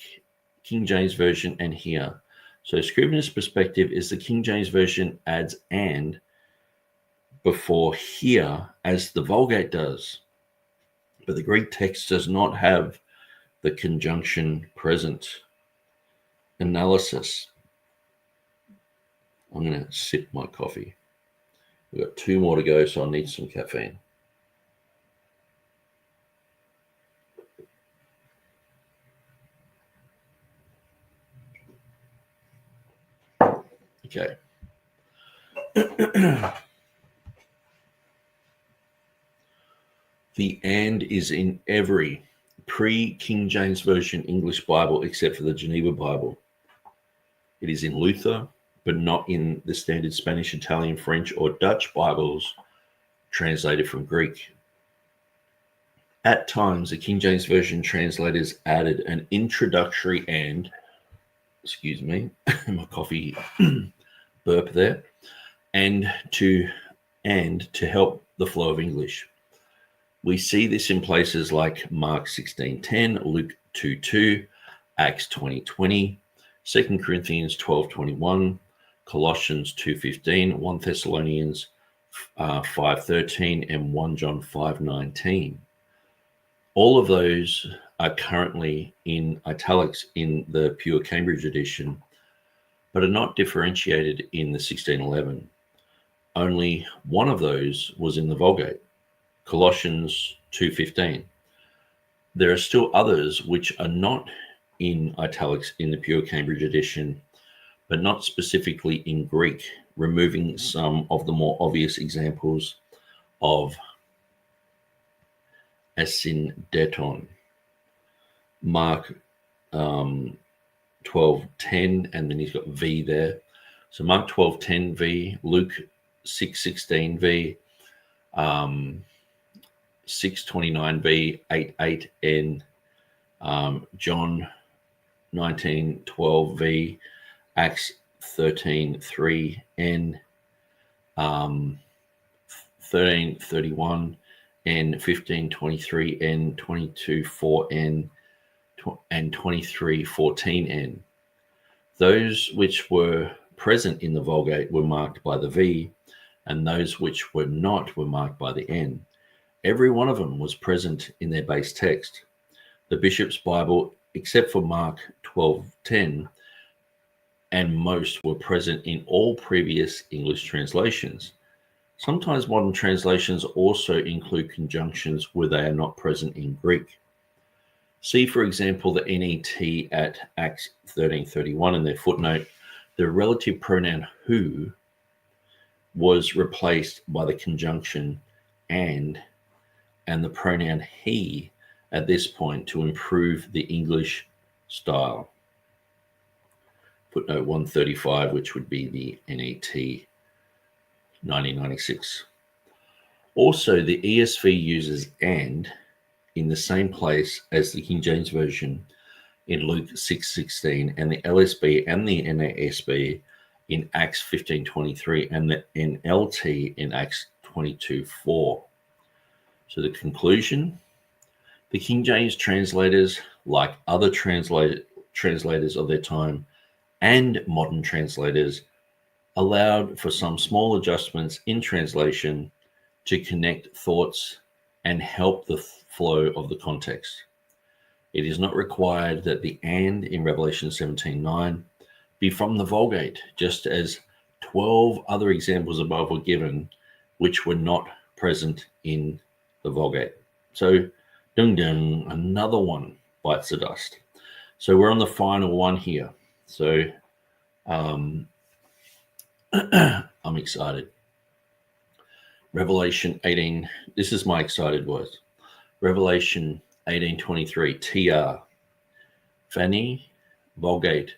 King James Version, and here. So Scrivener's perspective is the King James Version adds "and" before "here" as the Vulgate does. But the Greek text does not have the conjunction present. Analysis. I'm going to sip my coffee. We've got two more to go, so I need some caffeine. Okay. The "and" is in every pre-King James Version English Bible except for the Geneva Bible. It is in Luther, but not in the standard Spanish, Italian, French, or Dutch Bibles translated from Greek. At times, the King James Version translators added an introductory "and," excuse me, my coffee burp there, and to help the flow of English. We see this in places like Mark 16:10, Luke 2:2, Acts 20:20, 2 Corinthians 12:21, Colossians 2:15, 1 Thessalonians 5:13, and 1 John 5:19. All of those are currently in italics in the Pure Cambridge edition, but are not differentiated in the 1611. Only one of those was in the Vulgate, Colossians 2:15. There are still others which are not in italics in the Pure Cambridge edition, but not specifically in Greek, removing some of the more obvious examples of asyndeton. Mark 12:10, and then he's got V there. So Mark 12:10 V, Luke 6:16 V, 6:29 V, 8:8 N, John 19:12 V, Acts 13:3 N, 13:31 N, 15:23 N, 22:4 N, and 23:14 N. Those which were present in the Vulgate were marked by the V, and those which were not were marked by the N. Every one of them was present in their base text. The Bishop's Bible, except for Mark 12:10, and most were present in all previous English translations. Sometimes modern translations also include conjunctions where they are not present in Greek. See, for example, the NET at Acts 13:31 in their footnote. The relative pronoun who was replaced by the conjunction and the pronoun he at this point to improve the English style. Footnote 135, which would be the NET 1996. Also, the ESV uses and in the same place as the King James Version in Luke 6:16, and the LSB and the NASB in Acts 15:23, and the NLT in Acts 22:4. So the conclusion, the King James translators, like other translators of their time and modern translators, allowed for some small adjustments in translation to connect thoughts and help the flow of the context. It is not required that the and in Revelation 17:9 be from the Vulgate, just as 12 other examples above were given, which were not present in the Vulgate. So, another one bites the dust. So we're on the final one here. So I'm excited. Revelation 18, this is my excited words. Revelation 18:23, TR, Fanny, Vulgate,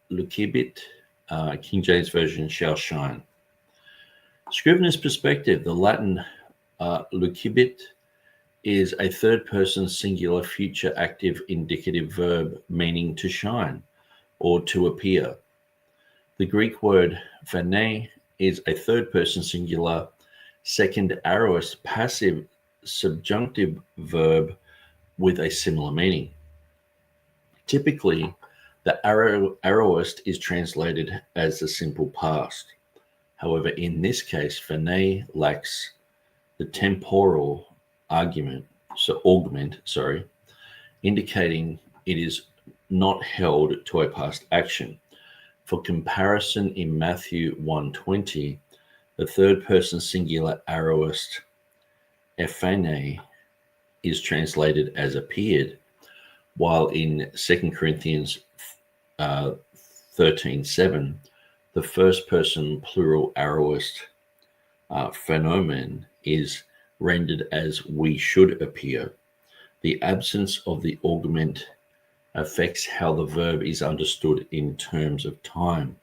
Lucibit, King James Version shall shine. Scrivener's perspective, the Latin lucibit is a third-person singular future active indicative verb meaning to shine or to appear. The Greek word phane is a third-person singular second aorist passive subjunctive verb with a similar meaning. Typically, the aorist is translated as the simple past. However, in this case, phane lacks the temporal augment, indicating it is not held to a past action. For comparison, in Matthew 1:20, the third-person singular aorist ephane is translated as appeared, while in 2 Corinthians 13:7, the first-person plural aorist phenomenon is rendered as we should appear. The absence of the augment affects how the verb is understood in terms of time.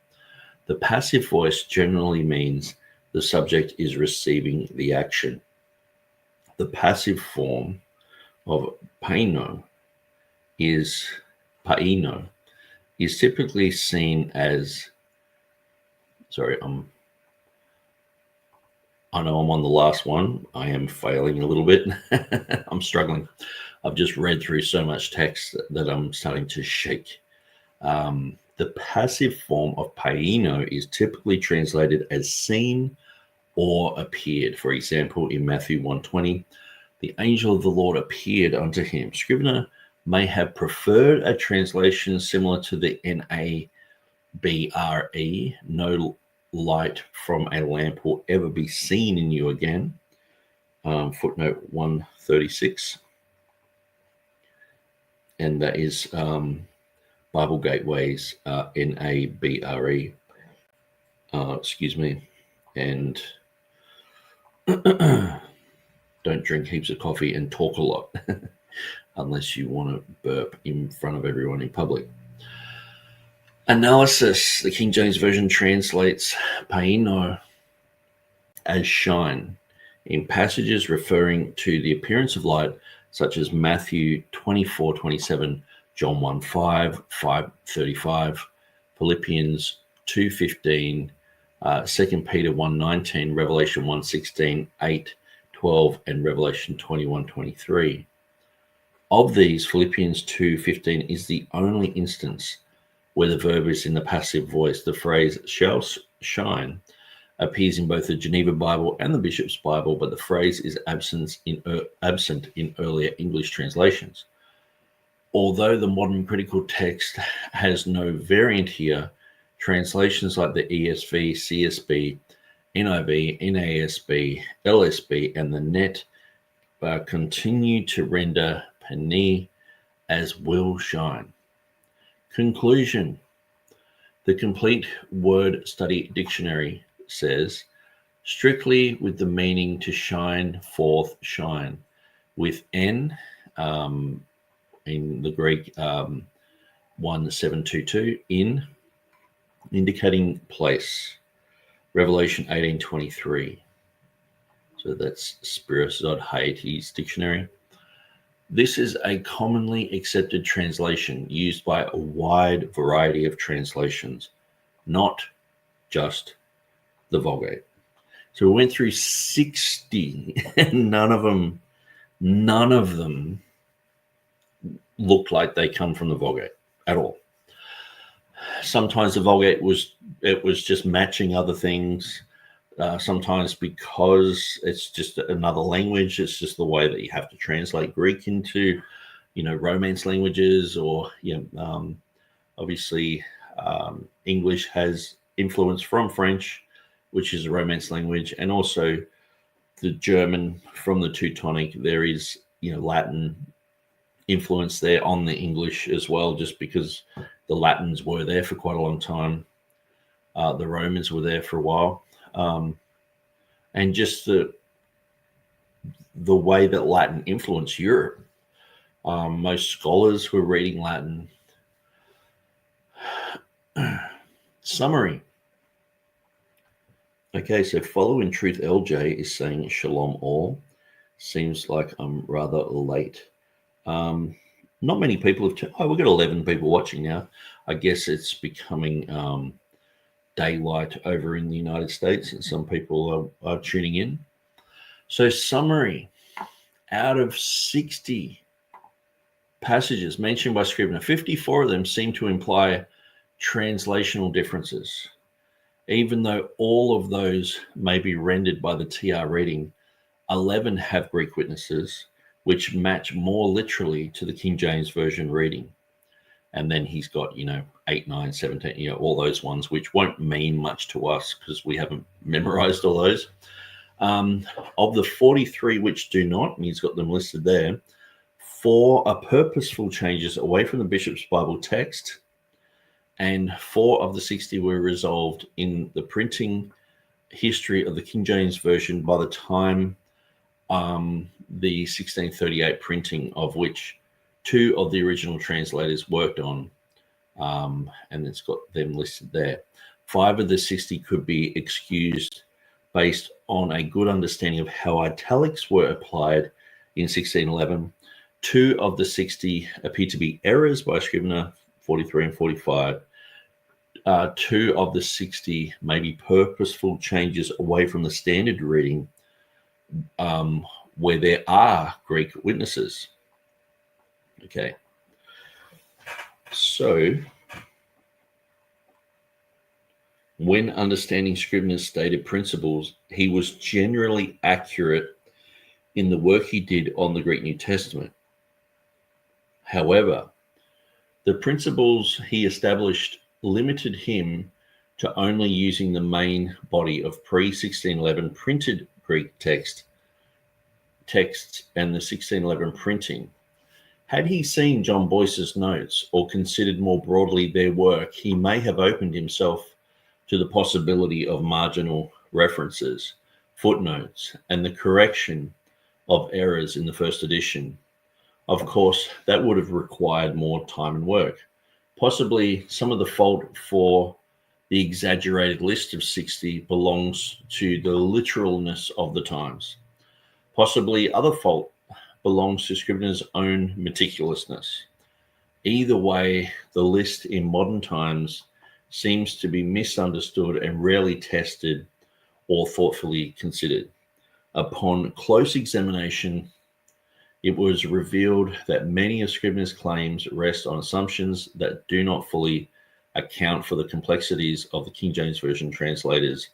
The passive voice generally means the subject is receiving the action. The passive form of paino is typically seen as, I know I'm on the last one. I am failing a little bit. I'm struggling. I've just read through so much text that I'm starting to shake. The passive form of paino is typically translated as seen or appeared. For example, in Matthew 1:20, the angel of the Lord appeared unto him. Scrivener may have preferred a translation similar to the BRE, no light from a lamp will ever be seen in you again. Footnote 136. And that is Bible Gateways, NABRE. Excuse me. And don't drink heaps of coffee and talk a lot unless you want to burp in front of everyone in public. Analysis. The King James Version translates paino as shine in passages referring to the appearance of light, such as Matthew 24:27, John 1:5, 5:35, Philippians 2:15, 2 Peter 1:19, Revelation 1:16, 8:12, and Revelation 21:23. Of these, Philippians 2:15 is the only instance where the verb is in the passive voice. The phrase shall shine appears in both the Geneva Bible and the Bishop's Bible, but the phrase is absent in earlier English translations. Although the modern critical text has no variant here, translations like the ESV, CSB, NIV, NASB, LSB, and the NET continue to render Pani as will shine. Conclusion. The Complete Word Study Dictionary says, strictly with the meaning to shine forth, shine, with N in the Greek 1722, in, indicating place. Revelation 18:23. So that's Spiros Haiti's dictionary. This is a commonly accepted translation used by a wide variety of translations, not just the Vulgate. So we went through 60 and none of them looked like they come from the Vulgate at all. Sometimes the Vulgate was just matching other things. Sometimes because it's just another language, it's just the way that you have to translate Greek into, Romance languages, or obviously English has influence from French, which is a Romance language, and also the German from the Teutonic. There is Latin influence there on the English as well, just because the Latins were there for quite a long time. The Romans were there for a while. And just the way that Latin influenced Europe. Most scholars were reading Latin. Summary. Okay, so Follow in Truth LJ is saying Shalom all. Seems like I'm rather late. Not many people have... we've got 11 people watching now. I guess it's becoming... daylight over in the United States, and some people are tuning in. So summary, out of 60 passages mentioned by Scrivener, 54 of them seem to imply translational differences. Even though all of those may be rendered by the TR reading, 11 have Greek witnesses, which match more literally to the King James Version reading. And then he's got, 8, 9, 17, all those ones, which won't mean much to us because we haven't memorized all those. Of the 43 which do not, and he's got them listed there, 4 are purposeful changes away from the Bishop's Bible text, and 4 of the 60 were resolved in the printing history of the King James Version by the time the 1638 printing, of which 2 of the original translators worked on, and it's got them listed there. 5 of the 60 could be excused based on a good understanding of how italics were applied in 1611. 2 of the 60 appear to be errors by Scrivener, 43 and 45. 2 of the 60 may be purposeful changes away from the standard reading, where there are Greek witnesses. Okay, so when understanding Scrivener's stated principles, he was generally accurate in the work he did on the Greek New Testament. However, the principles he established limited him to only using the main body of pre-1611 printed Greek texts and the 1611 printing. Had he seen John Boyce's notes or considered more broadly their work, he may have opened himself to the possibility of marginal references, footnotes, and the correction of errors in the first edition. Of course, that would have required more time and work. Possibly some of the fault for the exaggerated list of 60 belongs to the literalness of the times. Possibly other fault belongs to Scrivener's own meticulousness. Either way, the list in modern times seems to be misunderstood and rarely tested or thoughtfully considered. Upon close examination, it was revealed that many of Scrivener's claims rest on assumptions that do not fully account for the complexities of the King James Version translator's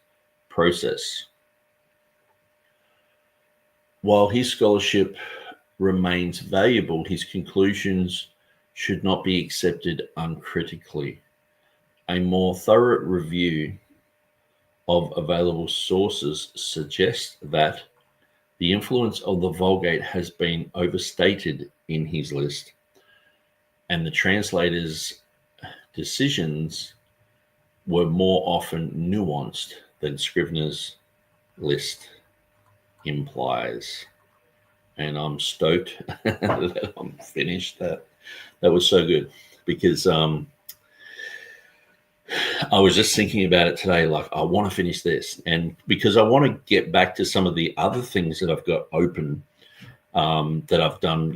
process. While his scholarship remains valuable, his conclusions should not be accepted uncritically. A more thorough review of available sources suggests that the influence of the Vulgate has been overstated in his list, and the translator's decisions were more often nuanced than Scrivener's list implies. And I'm stoked that I'm finished. That was so good, because I was just thinking about it today, like I want to finish this, and because I want to get back to some of the other things that I've got open, that I've done,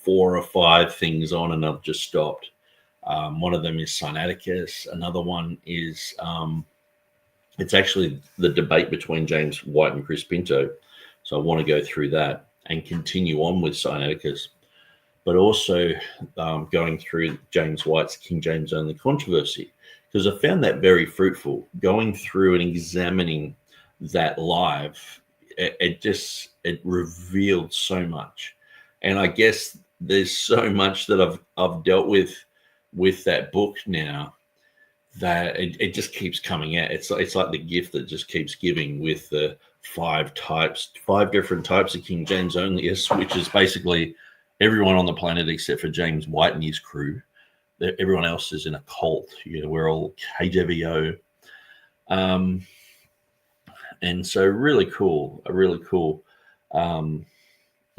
4 or 5 things on, and I've just stopped. One of them is Sinaiticus. Another one is it's actually the debate between James White and Chris Pinto. So I want to go through that and continue on with Sinaiticus, but also going through James White's King James only controversy, because I found that very fruitful. Going through and examining that live, it revealed so much. And I guess there's so much that I've dealt with that book now, that it just keeps coming out. It's like the gift that just keeps giving, with the 5 different types of King James onlyists, which is basically everyone on the planet except for James White and his crew. Everyone else is in a cult. We're all KJVO. And so really cool. And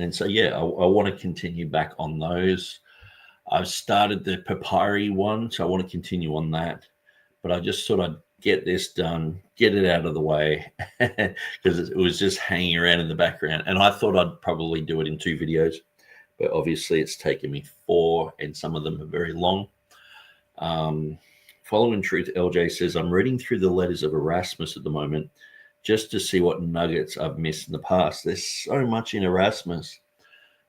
so, I want to continue back on those. I've started the papyri one, so I want to continue on that. But I just thought I'd get this done, get it out of the way, because it was just hanging around in the background. And I thought I'd probably do it in 2 videos, but obviously it's taken me 4, and some of them are very long. Following Truth LJ says, I'm reading through the letters of Erasmus at the moment, just to see what nuggets I've missed in the past. There's so much in Erasmus,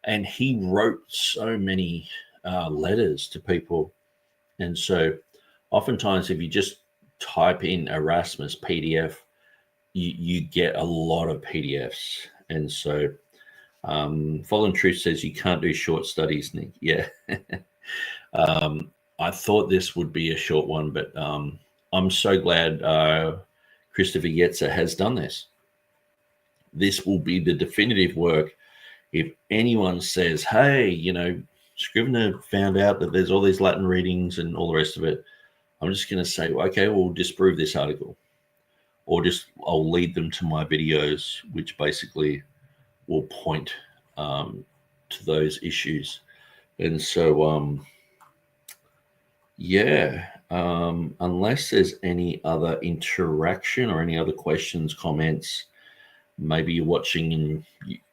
and he wrote so many letters to people. And so oftentimes if you just type in Erasmus PDF, you get a lot of PDFs. And so Following Truth says you can't do short studies, Nick. Yeah. I thought this would be a short one, but I'm so glad Christopher Yetzer has done this. This will be the definitive work. If anyone says, hey, Scrivener found out that there's all these Latin readings and all the rest of it, I'm just going to say, okay, we'll disprove this article, or I'll lead them to my videos, which basically will point to those issues. And so, unless there's any other interaction or any other questions, comments, maybe you're watching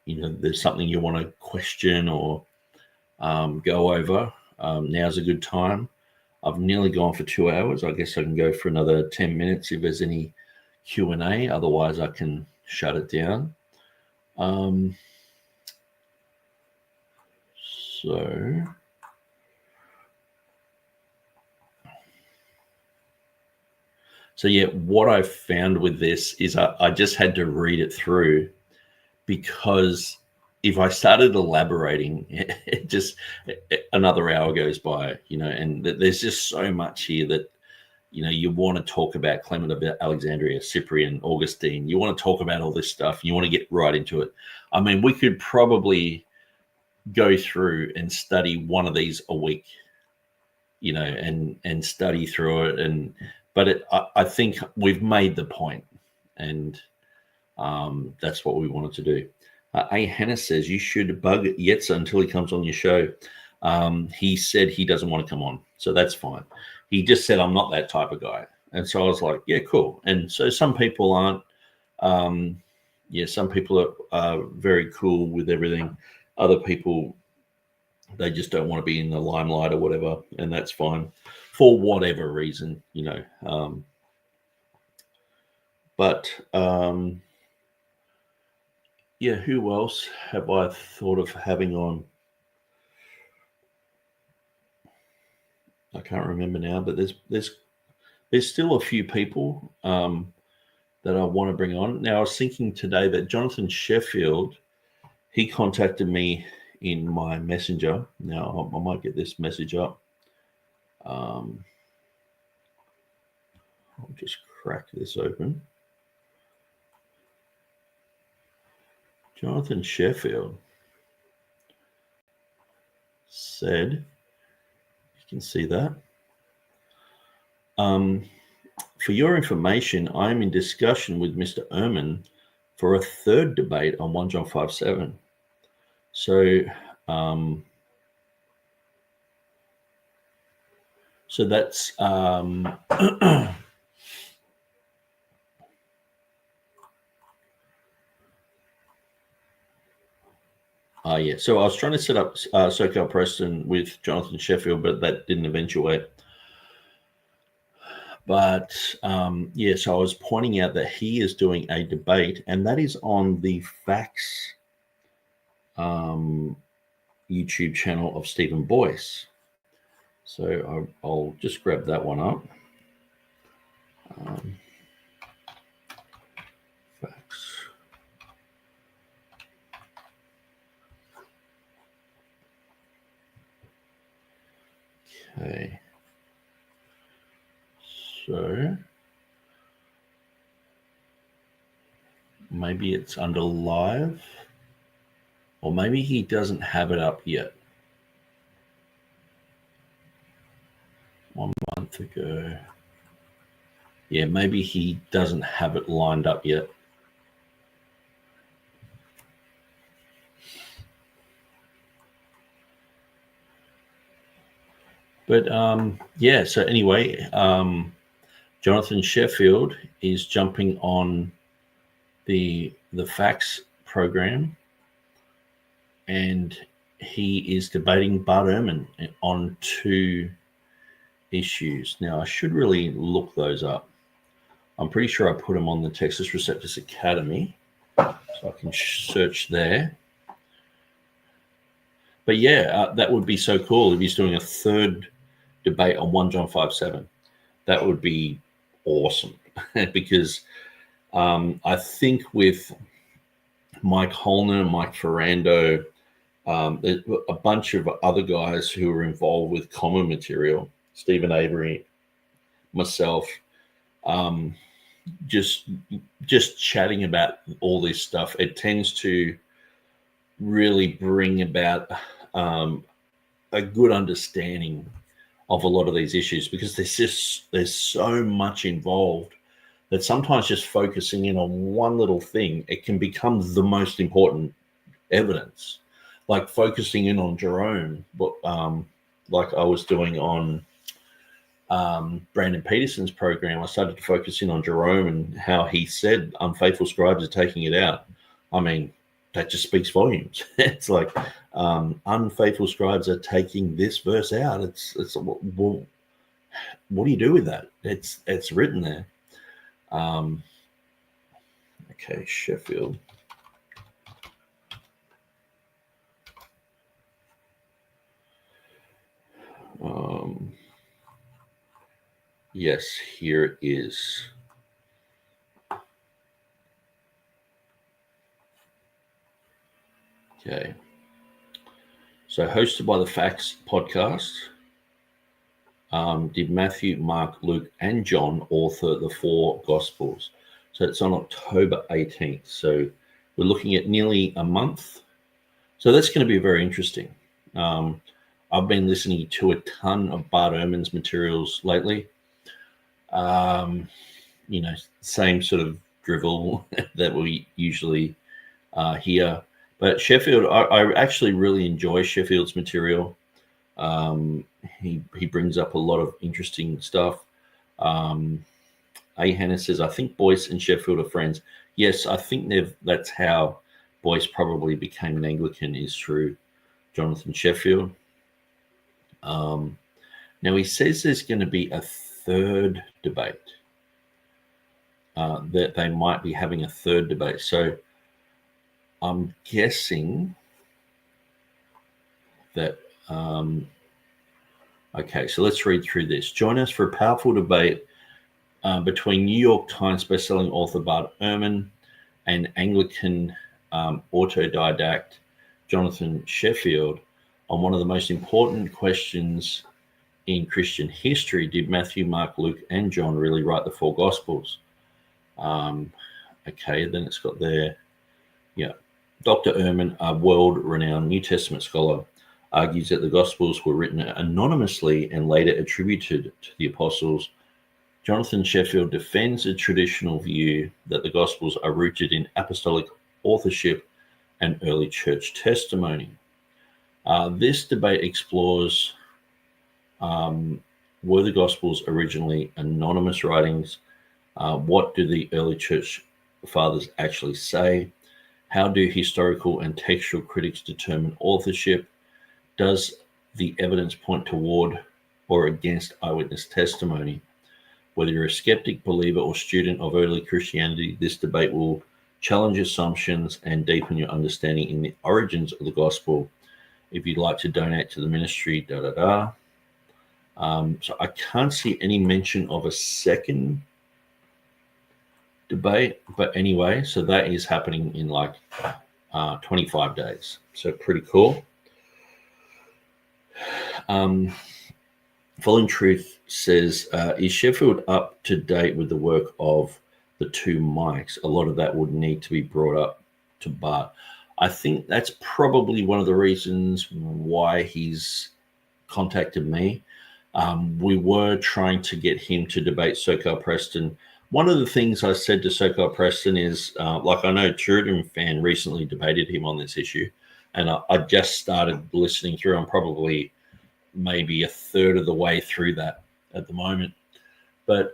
and there's something you want to question or go over, now's a good time. I've nearly gone for 2 hours. I guess I can go for another 10 minutes if there's any Q&A. Otherwise, I can shut it down. So what I found with this is I just had to read it through, because if I started elaborating, another hour goes by, and there's just so much here that, you want to talk about Clement of Alexandria, Cyprian, Augustine. You want to talk about all this stuff. You want to get right into it. I mean, we could probably go through and study one of these a week, and study through it. But I think we've made the point, and that's what we wanted to do. A. Hannah says you should bug Yetzer until he comes on your show. He said he doesn't want to come on, so that's fine. He just said, I'm not that type of guy. And so I was like, yeah, cool. And so some people aren't. Some people are very cool with everything. Other people, they just don't want to be in the limelight or whatever, and that's fine for whatever reason, who else have I thought of having on? I can't remember now, but there's still a few people that I want to bring on. Now, I was thinking today that Jonathan Sheffield, he contacted me in my messenger. Now, I might get this message up. I'll just crack this open. Jonathan Sheffield said, you can see that. For your information, I am in discussion with Mr. Ehrman for a third debate on 1 John 5:7. So that's yeah. So I was trying to set up SoCal Preston with Jonathan Sheffield, but that didn't eventuate. But so I was pointing out that he is doing a debate, and that is on the Facts YouTube channel of Stephen Boyce. So I'll just grab that one up. Facts. Okay. So maybe it's under live, or maybe he doesn't have it up yet. 1 month ago. Yeah, maybe he doesn't have it lined up yet. But so anyway, Jonathan Sheffield is jumping on the Facts program, and he is debating Bart Ehrman on 2 issues. Now, I should really look those up. I'm pretty sure I put them on the Textus Receptus Academy, so I can search there. But yeah, that would be so cool if he's doing a third debate on 1 John 5:7. That would be awesome because I think with Mike Holner, Mike Ferrando, a bunch of other guys who are involved with common material, Stephen Avery, myself, just chatting about all this stuff, it tends to really bring about a good understanding of a lot of these issues, because there's so much involved that sometimes just focusing in on one little thing, it can become the most important evidence. Like focusing in on Jerome, but like I was doing on Brandon Peterson's program, I started to focus in on Jerome and how he said unfaithful scribes are taking it out. I mean, that just speaks volumes. It's like unfaithful scribes are taking this verse out. It's well, what do you do with that? It's written there. Okay, Sheffield. Yes, here it is. Okay. So hosted by the Facts podcast. did Matthew, Mark, Luke, and John author the 4 Gospels? So it's on October 18th. So we're looking at nearly a month. So that's going to be very interesting. I've been listening to a ton of Bart Ehrman's materials lately. Same sort of drivel that we usually hear. But Sheffield, I actually really enjoy Sheffield's material. He brings up a lot of interesting stuff. A. Hannah says, I think Boyce and Sheffield are friends. Yes, I think that's how Boyce probably became an Anglican, is through Jonathan Sheffield. Now he says there's going to be a third debate, that they might be having a third debate. So I'm guessing that, okay, so let's read through this. Join us for a powerful debate between New York Times bestselling author Bart Ehrman and Anglican autodidact Jonathan Sheffield on one of the most important questions in Christian history. Did Matthew, Mark, Luke, and John really write the 4 Gospels? Okay, then it's got there. Yeah. Dr. Ehrman, a world-renowned New Testament scholar, argues that the Gospels were written anonymously and later attributed to the apostles. Jonathan Sheffield defends a traditional view that the Gospels are rooted in apostolic authorship and early church testimony. This debate explores, were the Gospels originally anonymous writings? What do the early church fathers actually say? How do historical and textual critics determine authorship? Does the evidence point toward or against eyewitness testimony? Whether you're a skeptic, believer, or student of early Christianity, this debate will challenge assumptions and deepen your understanding in the origins of the gospel. If you'd like to donate to the ministry, So I can't see any mention of a second debate, but anyway, so that is happening in like 25 days. So pretty cool. Following Truth says, is Sheffield up to date with the work of the 2 mics? A lot of that would need to be brought up to Bart. I think that's probably one of the reasons why he's contacted me. We were trying to get him to debate Sokal Preston. One of the things I said to Sokal Preston is, I know TurretinFan recently debated him on this issue, and I just started listening through. I'm probably maybe a third of the way through that at the moment. But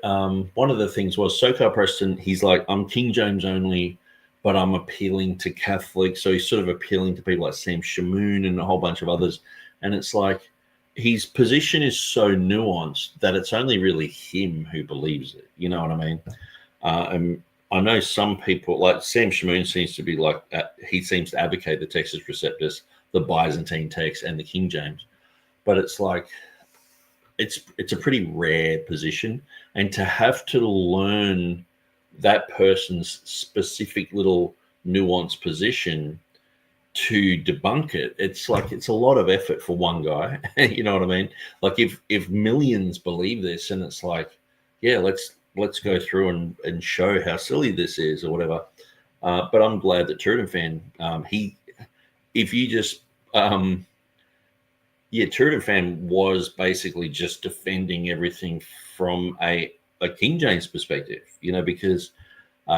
one of the things was Sokal Preston, he's like, I'm King James only, but I'm appealing to Catholics. So he's sort of appealing to people like Sam Shamoon and a whole bunch of others. And it's like, his position is so nuanced that it's only really him who believes it. You know what I mean? And I know some people, like Sam Shamoon seems to be like, he seems to advocate the Textus Receptus, the Byzantine text, and the King James. But it's like, it's a pretty rare position. And to have to learn that person's specific little nuanced position to debunk it, it's like, it's a lot of effort for one guy. You know what I mean? Like if millions believe this, and it's like, yeah, let's go through and show how silly this is or whatever. But I'm glad that TurretinFan, TurretinFan was basically just defending everything from a King James perspective, because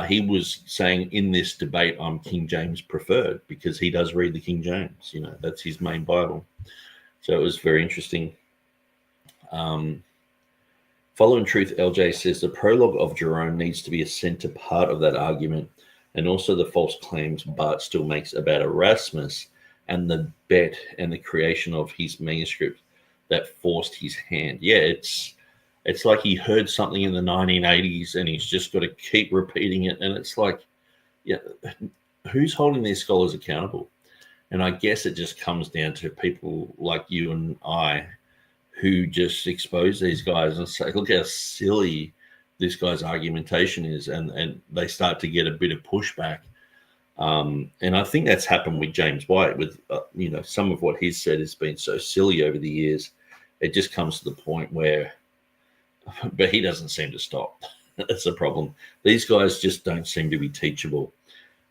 he was saying in this debate, I'm King James preferred because he does read the King James. That's his main Bible. So it was very interesting. Following Truth, LJ says the prologue of Jerome needs to be a center part of that argument, and also the false claims Bart still makes about Erasmus and the bet and the creation of his manuscript that forced his hand. Yeah, it's like he heard something in the 1980s and he's just got to keep repeating it. And it's like, yeah, who's holding these scholars accountable? And I guess it just comes down to people like you and I who just expose these guys and say, look how silly this guy's argumentation is. And they start to get a bit of pushback. And I think that's happened with James White with, some of what he's said has been so silly over the years. it just comes to the point where, but he doesn't seem to stop. That's the problem. These guys just don't seem to be teachable.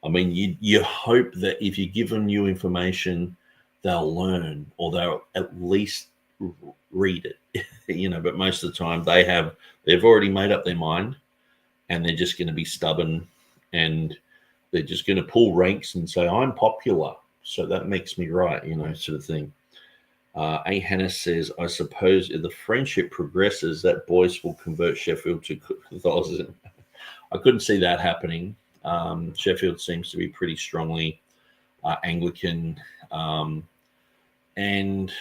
I mean, you hope that if you give them new information, they'll learn, or they'll at least read it, but most of the time they've already made up their mind, and they're just going to be stubborn, and they're just going to pull ranks and say, I'm popular, so that makes me right, sort of thing. A. Hannah says, I suppose if the friendship progresses, that Boyce will convert Sheffield to Catholicism. I couldn't see that happening. Sheffield seems to be pretty strongly Anglican, and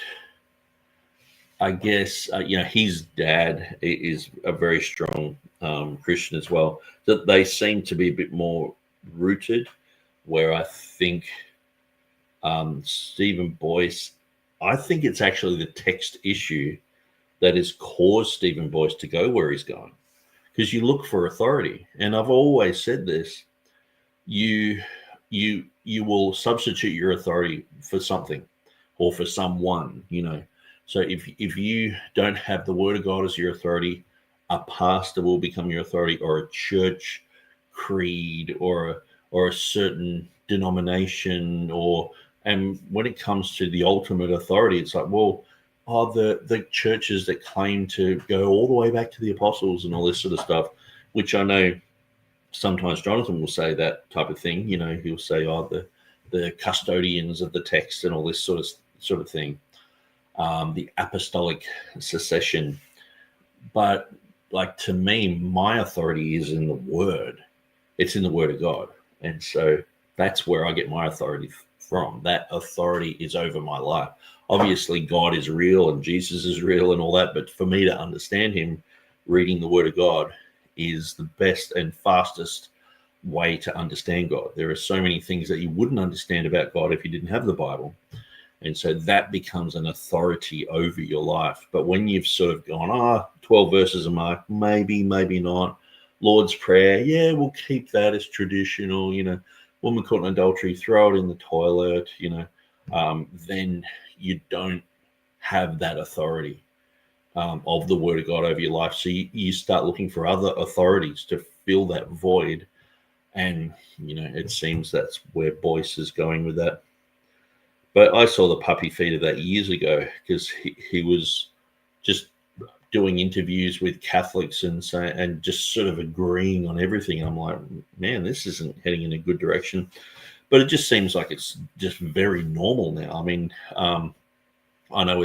I guess his dad is a very strong Christian as well. That they seem to be a bit more rooted, where I think Stephen Boyce, I think it's actually the text issue that has caused Stephen Boyce to go where he's going, because you look for authority, and I've always said this: you will substitute your authority for something or for someone, So if you don't have the Word of God as your authority, a pastor will become your authority, or a church creed, or a certain denomination, and when it comes to the ultimate authority, it's like, well, the churches that claim to go all the way back to the apostles and all this sort of stuff, which I know sometimes Jonathan will say that type of thing. He'll say, the custodians of the text and all this sort of thing. The apostolic succession. But to me, my authority is in the Word. It's in the Word of God. And so that's where I get my authority from. That authority is over my life. Obviously, God is real and Jesus is real and all that. But for me to understand him, reading the Word of God is the best and fastest way to understand God. There are so many things that you wouldn't understand about God if you didn't have the Bible. And so that becomes an authority over your life. But when you've sort of gone, 12 verses a mark, maybe not. Lord's Prayer, yeah, we'll keep that as traditional, woman caught in adultery, throw it in the toilet, then you don't have that authority of the Word of God over your life. So you start looking for other authorities to fill that void. And, it seems that's where Boyce is going with that. But I saw the puppy feed of that years ago, because he was just doing interviews with Catholics and just sort of agreeing on everything. I'm like, man, this isn't heading in a good direction. But it just seems like it's just very normal now. I mean, I know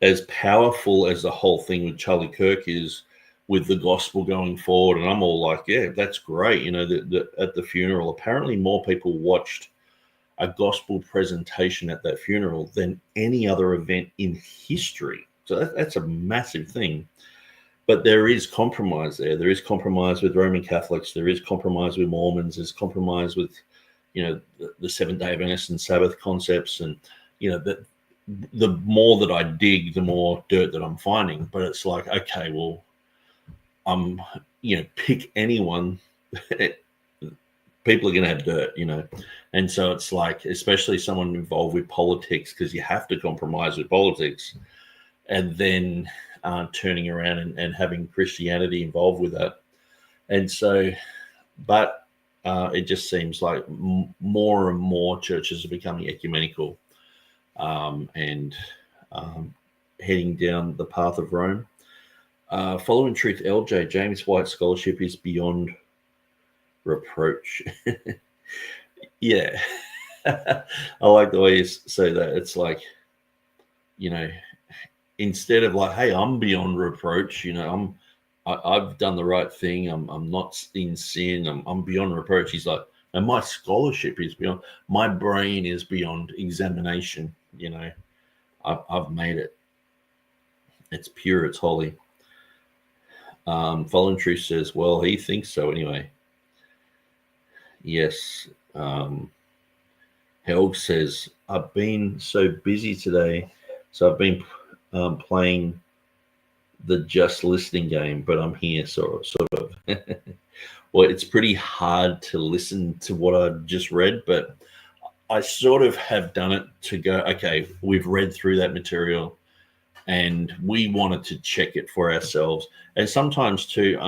as powerful as the whole thing with Charlie Kirk is with the gospel going forward, and I'm all like, yeah, that's great. At the funeral, apparently more people watched a gospel presentation at that funeral than any other event in history. So that's a massive thing. But there is compromise there. There is compromise with Roman Catholics. There is compromise with Mormons. There's compromise with, the Seventh-day Adventist and Sabbath concepts. And, the more that I dig, the more dirt that I'm finding. But it's like, okay, well, pick anyone. People are going to have dirt, And so it's like, especially someone involved with politics, because you have to compromise with politics, and then turning around and having Christianity involved with that. And so, but it just seems like more and more churches are becoming ecumenical and heading down the path of Rome. Following Truth LJ, James White's scholarship is beyond reproach. Yeah. I like the way you say that. It's like, instead of like, hey, I'm beyond reproach, I've done the right thing, I'm not in sin, I'm beyond reproach. He's like, and my scholarship is beyond, my brain is beyond examination. I've made it. It's pure, it's holy. Following Truth says, well, he thinks so anyway. Yes. Helg says, I've been so busy today, so I've been playing the just listening game, but I'm here, sort of. Well, it's pretty hard to listen to what I just read, but I sort of have done it to go, okay, we've read through that material. and we wanted to check it for ourselves. And sometimes too,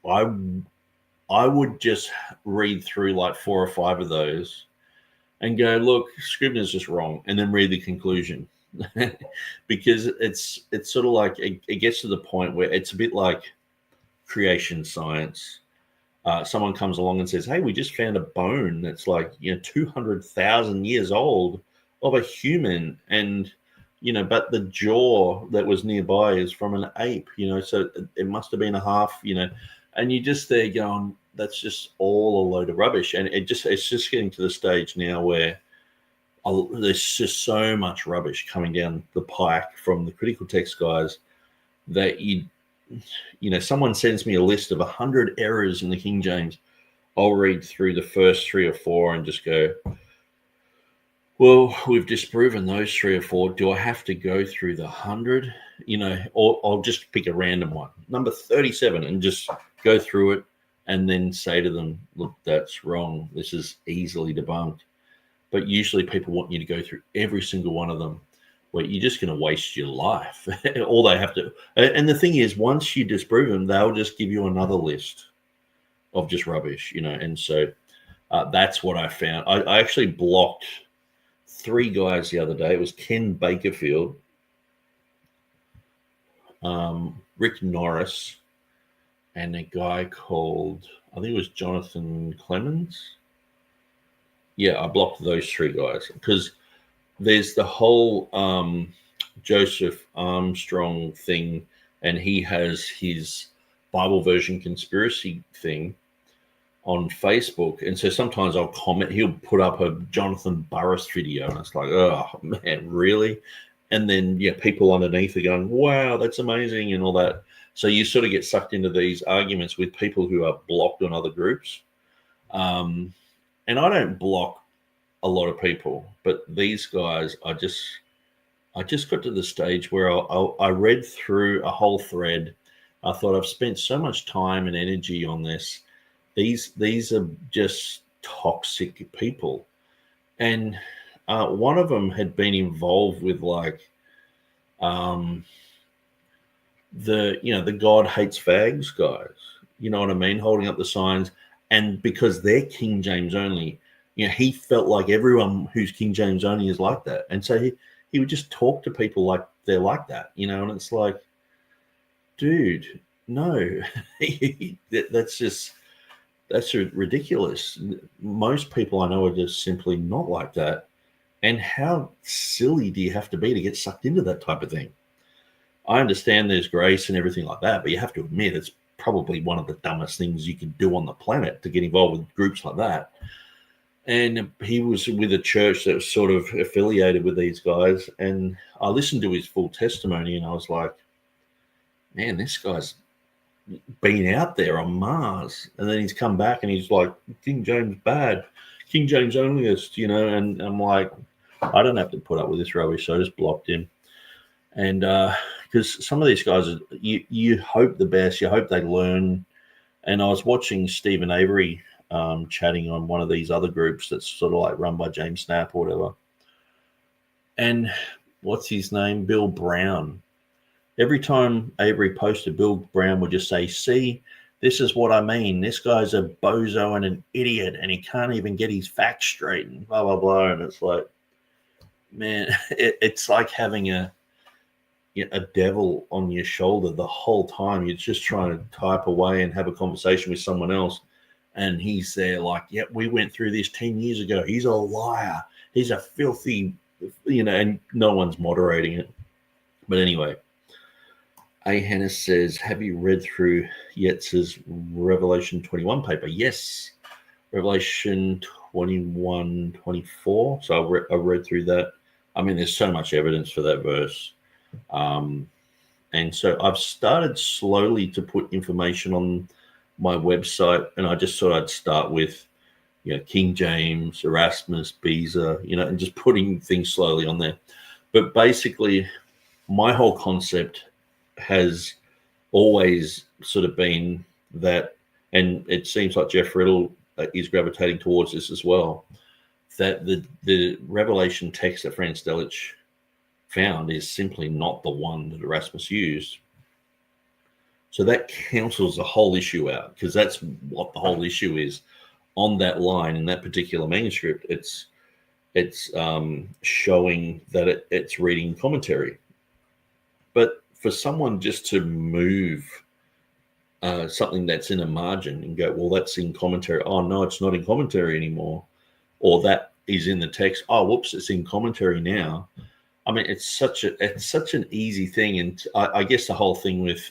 I would just read through like 4 or 5 of those and go, look, Scrivener's just wrong, and then read the conclusion. Because it's sort of like it gets to the point where it's a bit like creation science. Someone comes along and says, hey, we just found a bone that's like 200,000 years old of a human, and but the jaw that was nearby is from an ape, so it must have been a half, and you just there going, that's just all a load of rubbish. And it's just getting to the stage now where there's just so much rubbish coming down the pike from the critical text guys that someone sends me a list of 100 errors in the King James. I'll read through the first 3 or 4 and just go, well, we've disproven those 3 or 4. Do I have to go through the 100? Or I'll just pick a random one, number 37, and just go through it and then say to them, look, that's wrong. This is easily debunked. But usually people want you to go through every single one of them, where you're just going to waste your life. All they have to, and the thing is, once you disprove them, they'll just give you another list of just rubbish, and so that's what I found. I actually blocked 3 guys the other day. It was Ken Bakerfield, Rick Norris, and a guy called, I think it was Jonathan Clemens. Yeah, I blocked those 3 guys because there's the whole Joseph Armstrong thing, and he has his Bible version conspiracy thing on Facebook. And so sometimes I'll comment, he'll put up a Jonathan Burris video, and it's like, oh man, really? And then people underneath are going, wow, that's amazing, and all that. So you sort of get sucked into these arguments with people who are blocked on other groups. And I don't block a lot of people, but these guys, I just got to the stage where I read through a whole thread. I thought, I've spent so much time and energy on this. These are just toxic people. And one of them had been involved with like the God hates fags guys, you know what I mean, holding up the signs. And because they're King James only, he felt like everyone who's King James only is like that. And so he would just talk to people like they're like that, and it's like, dude, no, that's ridiculous. Most people I know are just simply not like that. And how silly do you have to be to get sucked into that type of thing? I understand there's grace and everything like that, but you have to admit it's probably one of the dumbest things you can do on the planet to get involved with groups like that. And he was with a church that was sort of affiliated with these guys. And I listened to his full testimony, and I was like, man, this guy's been out there on Mars. And then he's come back and he's like, King James bad, King James onlyist, and I'm like, I don't have to put up with this rubbish. So I just blocked him. And because some of these guys, you hope the best, you hope they learn. And I was watching Stephen Avery chatting on one of these other groups that's sort of like run by James Snap or whatever. And what's his name? Bill Brown. Every time Avery posted, Bill Brown would just say, see, this is what I mean. This guy's a bozo and an idiot, and he can't even get his facts straight, and blah, blah, blah. And it's like, man, it's like having a devil on your shoulder the whole time. You're just trying to type away and have a conversation with someone else. And he's there like, yep, we went through this 10 years ago. He's a liar. He's a filthy, and no one's moderating it. But anyway, A. Hennis says, have you read through Yetz's Revelation 21 paper? Yes. Revelation 21, 24. So I read through that. I mean, there's so much evidence for that verse. And so I've started slowly to put information on my website, and I just thought I'd start with, King James, Erasmus, Beza, and just putting things slowly on there. But basically, my whole concept has always sort of been that, and it seems like Jeff Riddle is gravitating towards this as well, that the Revelation text that Franz Delitzsch found is simply not the one that Erasmus used. So that cancels the whole issue out, because that's what the whole issue is on that line in that particular manuscript. It's showing that it's reading commentary. But for someone just to move something that's in a margin and go, well, that's in commentary. Oh, no, it's not in commentary anymore. Or that is in the text. Oh, whoops, it's in commentary now. I mean, it's such an easy thing. And I guess the whole thing with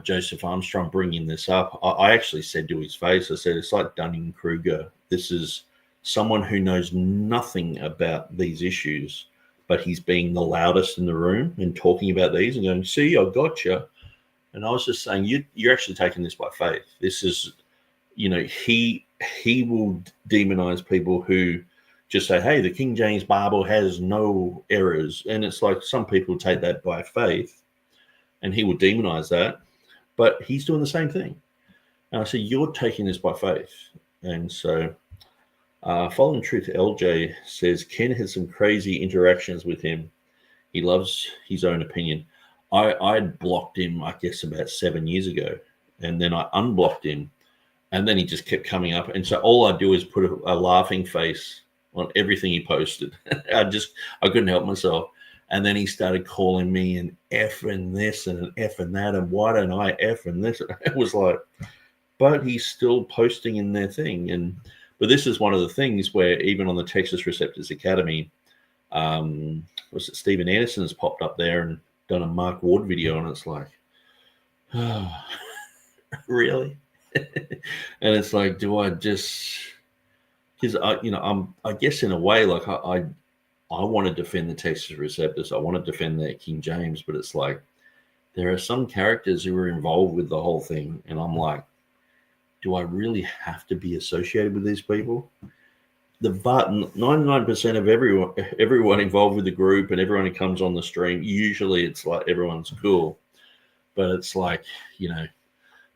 Joseph Armstrong bringing this up, I actually said to his face, I said, it's like Dunning-Kruger. This is someone who knows nothing about these issues, but he's being the loudest in the room and talking about these and going, see, I gotcha. And I was just saying, you're actually taking this by faith. This is, he will demonize people who just say, hey, the King James Bible has no errors. And it's like some people take that by faith, and he will demonize that. But he's doing the same thing. And I said, you're taking this by faith. And so Following Truth LJ says, Ken has some crazy interactions with him. He loves his own opinion. I'd blocked him, I guess, about 7 years ago. And then I unblocked him. And then he just kept coming up. And so all I do is put a laughing face on everything he posted. I couldn't help myself. And then he started calling me an F and this and an F and that. And why don't I F and this? It was like, but he's still posting in their thing. But this is one of the things where even on the Textus Receptus Academy, was it Stephen Anderson has popped up there and done a Mark Ward video, and it's like, oh, really? And it's like, do I just, because I guess in a way, like I want to defend the Textus Receptus, I want to defend the King James, but it's like there are some characters who are involved with the whole thing, and I'm like, do I really have to be associated with these people? The 99% of everyone involved with the group and everyone who comes on the stream, usually it's like everyone's cool, but it's like,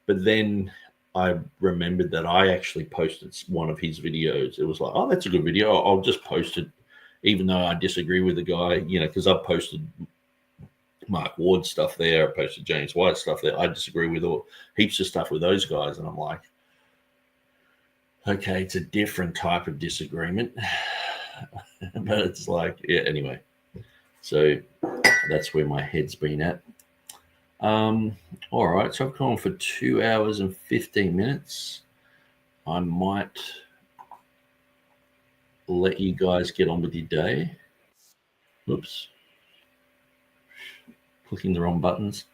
but then I remembered that I actually posted one of his videos. It was like, oh, that's a good video. I'll just post it, even though I disagree with the guy, because I've posted Mark Ward stuff there. I posted James White stuff there. I disagree with heaps of stuff with those guys. And I'm like, okay, it's a different type of disagreement. But it's like, yeah, anyway. So that's where my head's been at. All right, so I've gone for 2 hours and 15 minutes. I might let you guys get on with your day. Oops. Clicking the wrong buttons.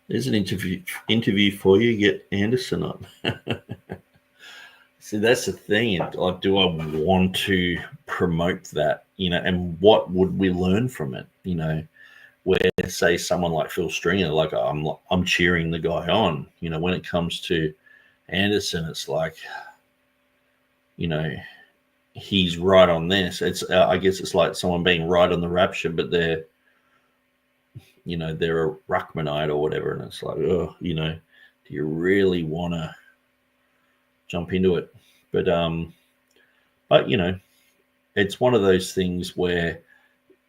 There's an interview for you. Get Anderson up. See, that's the thing. Like, do I want to promote that? And what would we learn from it? Where say someone like Phil Stringer, like I'm cheering the guy on. When it comes to Anderson, it's like, he's right on this. It's I guess it's like someone being right on the rapture, but they're a Ruckmanite or whatever, and it's like, oh, do you really want to jump into it? But it's one of those things where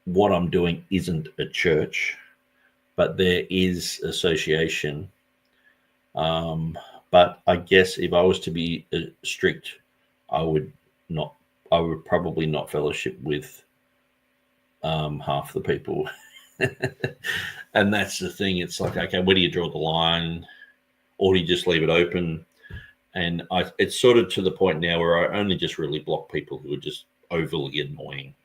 what I'm doing isn't a church, but there is association. But I guess if I was to be strict, I would probably not fellowship with half the people. And that's the thing. It's like, okay, where do you draw the line, or do you just leave it open? And it's sort of to the point now where I only just really block people who are just overly annoying,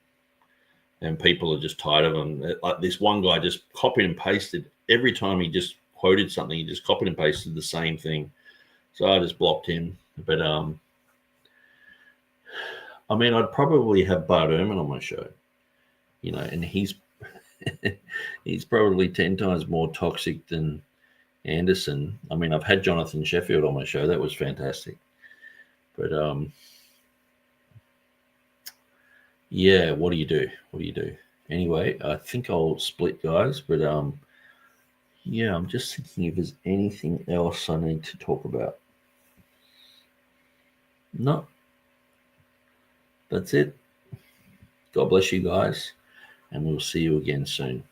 and people are just tired of them. Like this one guy just copied and pasted every time he just quoted something. He just copied and pasted the same thing, so I just blocked him. But I'd probably have Bart Ehrman on my show, and he's probably 10 times more toxic than Anderson. I've had Jonathan Sheffield on my show. That was fantastic. But yeah, what do you do? Anyway, I think I'll split, guys. But yeah, I'm just thinking if there's anything else I need to talk about. No. that's it. God bless you guys, and we'll see you again soon.